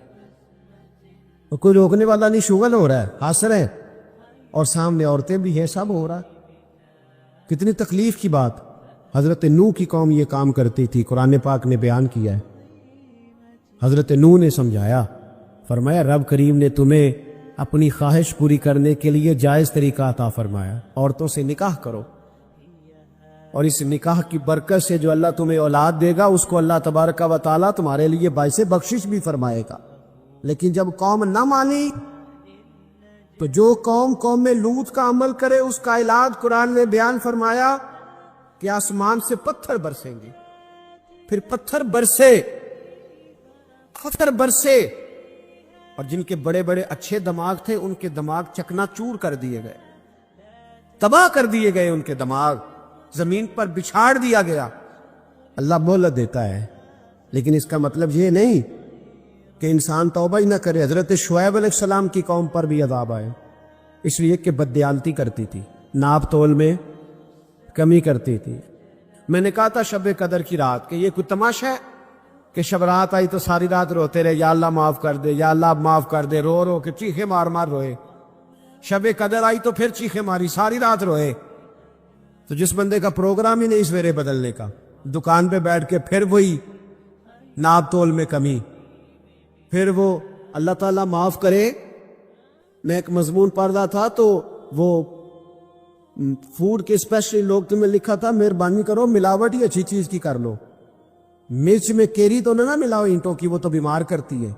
اور کوئی روکنے والا نہیں، شغل ہو رہا ہے، ہنس رہے ہیں، اور سامنے عورتیں بھی ہیں، سب ہو رہا ہے۔ کتنی تکلیف کی بات۔ حضرت نوح کی قوم یہ کام کرتی تھی، قرآن پاک نے بیان کیا ہے۔ حضرت نوح نے سمجھایا، فرمایا رب کریم نے تمہیں اپنی خواہش پوری کرنے کے لیے جائز طریقہ عطا فرمایا، عورتوں سے نکاح کرو، اور اس نکاح کی برکت سے جو اللہ تمہیں اولاد دے گا اس کو اللہ تبارک و تعالیٰ تمہارے لیے باعث بخشش بھی فرمائے گا۔ لیکن جب قوم نہ مانی تو جو قوم لوط کا عمل کرے اس کا علاج قرآن نے بیان فرمایا کہ آسمان سے پتھر برسیں گے۔ پھر پتھر برسے اور جن کے بڑے بڑے اچھے دماغ تھے ان کے دماغ چکنا چور کر دیے گئے، تباہ کر دیے گئے، ان کے دماغ زمین پر بچھاڑ دیا گیا۔ اللہ مہلت دیتا ہے، لیکن اس کا مطلب یہ نہیں کہ انسان توبہ ہی نہ کرے۔ حضرت شعیب علیہ السلام کی قوم پر بھی عذاب آئے، اس لیے کہ بددیانتی کرتی تھی، ناپ تول میں کمی کرتی تھی۔ میں نے کہا تھا شب قدر کی رات کہ یہ کوئی تماشا ہے کہ شب رات آئی تو ساری رات روتے رہے، یا اللہ معاف کر دے، یا اللہ معاف کر دے، رو رو کے چیخے مار مار روئے۔ شب قدر آئی تو پھر چیخے ماری، ساری رات روئے۔ تو جس بندے کا پروگرام ہی نہیں سویرے بدلنے کا، دکان پہ بیٹھ کے پھر وہی ناپ تول میں کمی، پھر وہ اللہ تعالیٰ معاف کرے۔ میں ایک مضمون پڑھ رہا تھا تو وہ فوڈ کے اسپیشلی لوگ تمہیں لکھا تھا مہربانی کرو ملاوٹ ہی اچھی چیز کی کر لو، مرچ میں کیری تو نہ ملاؤ اینٹوں کی، وہ تو بیمار کرتی ہے،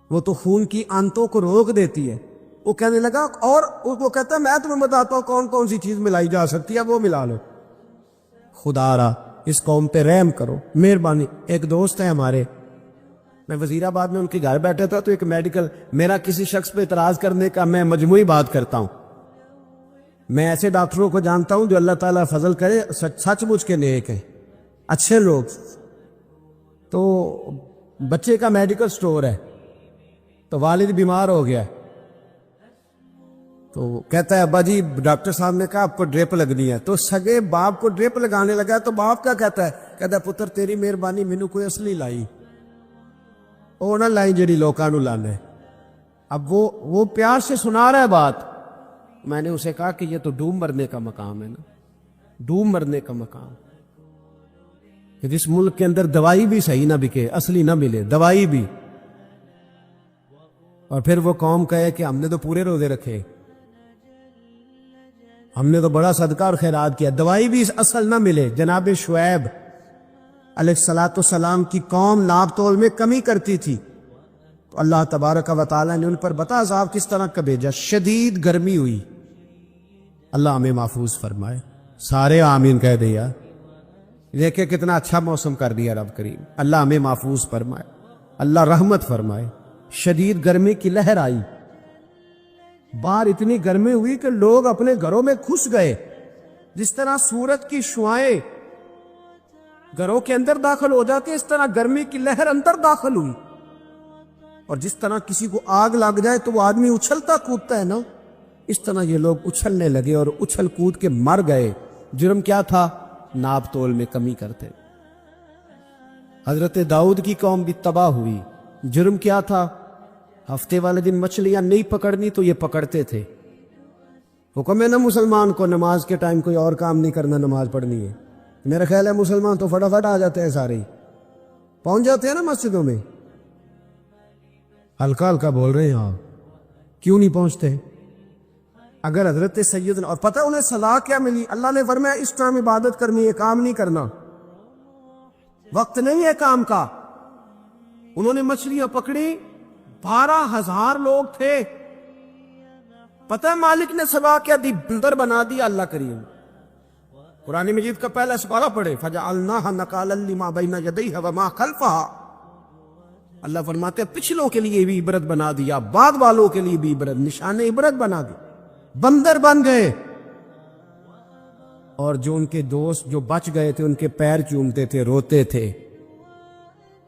وہ تو خون کی آنتوں کو روک دیتی ہے۔ وہ کہنے لگا، اور وہ کہتا ہے میں تمہیں بتاتا ہوں کون کون سی چیز ملائی جا سکتی ہے، وہ ملا لو۔ خدا را اس قوم پہ رحم کرو، مہربانی۔ ایک دوست ہے ہمارے، میں وزیر آباد میں ان کے گھر بیٹھا تھا تو ایک میڈیکل، میرا کسی شخص پہ اعتراض کرنے کا میں مجموعی بات کرتا ہوں۔ میں ایسے ڈاکٹروں کو جانتا ہوں جو اللہ تعالیٰ فضل کرے سچ مچ کے نیک ہیں، اچھے لوگ۔ تو بچے کا میڈیکل سٹور ہے، تو والد بیمار ہو گیا، تو کہتا ہے ابا جی ڈاکٹر صاحب نے کہا آپ کو ڈرپ لگنی ہے، تو سگے باپ کو ڈرپ لگانے لگا۔ تو باپ کیا کہتا ہے پتر تیری مہربانی مینوں کوئی اصلی لائی، وہ نہ لائی جڑی لوکاں نوں لانے۔ اب وہ پیار سے سنا رہا ہے بات۔ میں نے اسے کہا کہ یہ تو ڈوب مرنے کا مقام ہے نا، ڈوب مرنے کا مقام، کہ جس ملک کے اندر دوائی بھی صحیح نہ بکے، اصلی نہ ملے دوائی بھی، اور پھر وہ قوم کہے کہ ہم نے تو پورے روزے رکھے، ہم نے تو بڑا صدقہ اور خیرات کیا، دوائی بھی اصل نہ ملے۔ جناب شعیب علیہ السلام کی قوم ناپ تول میں کمی کرتی تھی، تو اللہ تبارک و تعالیٰ نے ان پر بتا عذاب کس طرح کا بھیجا، شدید گرمی ہوئی۔ اللہ ہمیں محفوظ فرمائے، سارے آمین کہہ دیا۔ دیکھیں کتنا اچھا موسم کر دیا رب کریم، اللہ ہمیں محفوظ فرمائے، اللہ رحمت فرمائے۔ شدید گرمی کی لہر آئی، باہر اتنی گرمی ہوئی کہ لوگ اپنے گھروں میں گھس گئے، جس طرح سورج کی شعائیں گھروں کے اندر داخل ہو جاتے اس طرح گرمی کی لہر اندر داخل ہوئی، اور جس طرح کسی کو آگ لگ جائے تو وہ آدمی اچھلتا کودتا ہے نا، اس طرح یہ لوگ اچھلنے لگے اور اچھل کود کے مر گئے۔ جرم کیا تھا؟ ناپ تول میں کمی کرتے۔ حضرت داؤد کی قوم بھی تباہ ہوئی۔ جرم کیا تھا؟ ہفتے والے دن مچھلیاں نہیں پکڑنی تو یہ پکڑتے تھے۔ حکم ہے نا مسلمان کو نماز کے ٹائم کوئی اور کام نہیں کرنا، نماز پڑھنی ہے۔ میرا خیال ہے مسلمان تو فٹافٹ آ جاتے ہیں، سارے ہی پہنچ جاتے ہیں نا مسجدوں میں۔ ہلکا ہلکا بول رہے ہیں آپ، کیوں نہیں پہنچتے؟ اگر حضرت سیدنا، اور پتہ انہیں صلاح کیا ملی؟ اللہ نے فرمایا اس ٹائم عبادت کرنی ہے، کام نہیں کرنا، وقت نہیں ہے کام کا۔ انہوں نے مچھلیاں پکڑی، 12,000 لوگ تھے۔ پتہ ہے مالک نے صلاح کیا دی؟ بندر بنا دیا اللہ کریم۔ قرآن مجید کا پہلا سپارہ پڑھے، فَجَعَلْنَاهَا نَكَالًا لِمَا بَيْنَ يَدَيْهَا وَمَا خَلْفَهَا۔ اللہ فرماتے ہیں پچھلوں کے لیے بھی عبرت بنا دیا، بعد والوں کے لیے بھی عبرت، نشان عبرت بنا دی۔ بندر بن گئے، اور جو ان کے دوست جو بچ گئے تھے ان کے پیر چومتے تھے، روتے تھے۔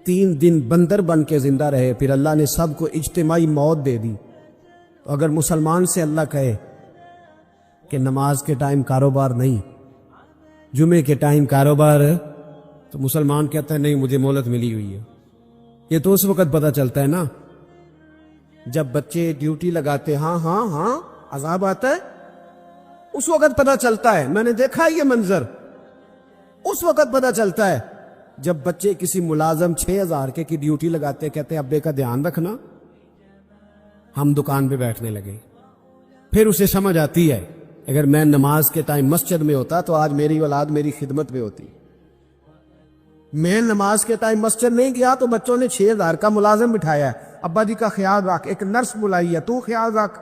3 دن بندر بن کے زندہ رہے، پھر اللہ نے سب کو اجتماعی موت دے دی۔ تو اگر مسلمان سے اللہ کہے کہ نماز کے ٹائم کاروبار نہیں، جمعے کے ٹائم کاروبار ہے، تو مسلمان کہتا ہے نہیں مجھے مہلت ملی ہوئی ہے۔ یہ تو اس وقت پتہ چلتا ہے نا جب بچے ڈیوٹی لگاتے، ہاں ہاں ہاں عذاب آتا ہے، اس وقت پتہ چلتا ہے۔ میں نے دیکھا یہ منظر، اس وقت پتہ چلتا ہے جب بچے کسی ملازم 6,000 کی ڈیوٹی لگاتے، کہتے ہیں ابے کا دھیان رکھنا، ہم دکان پہ بیٹھنے لگے۔ پھر اسے سمجھ آتی ہے اگر میں نماز کے ٹائم مسجد میں ہوتا تو آج میری اولاد میری خدمت میں ہوتی۔ میں نماز کے ٹائم مسجد نہیں گیا تو بچوں نے 6,000 کا ملازم بٹھایا ہے، ابا جی کا خیال رکھ، ایک نرس بلائی ہے، تو خیال رکھ،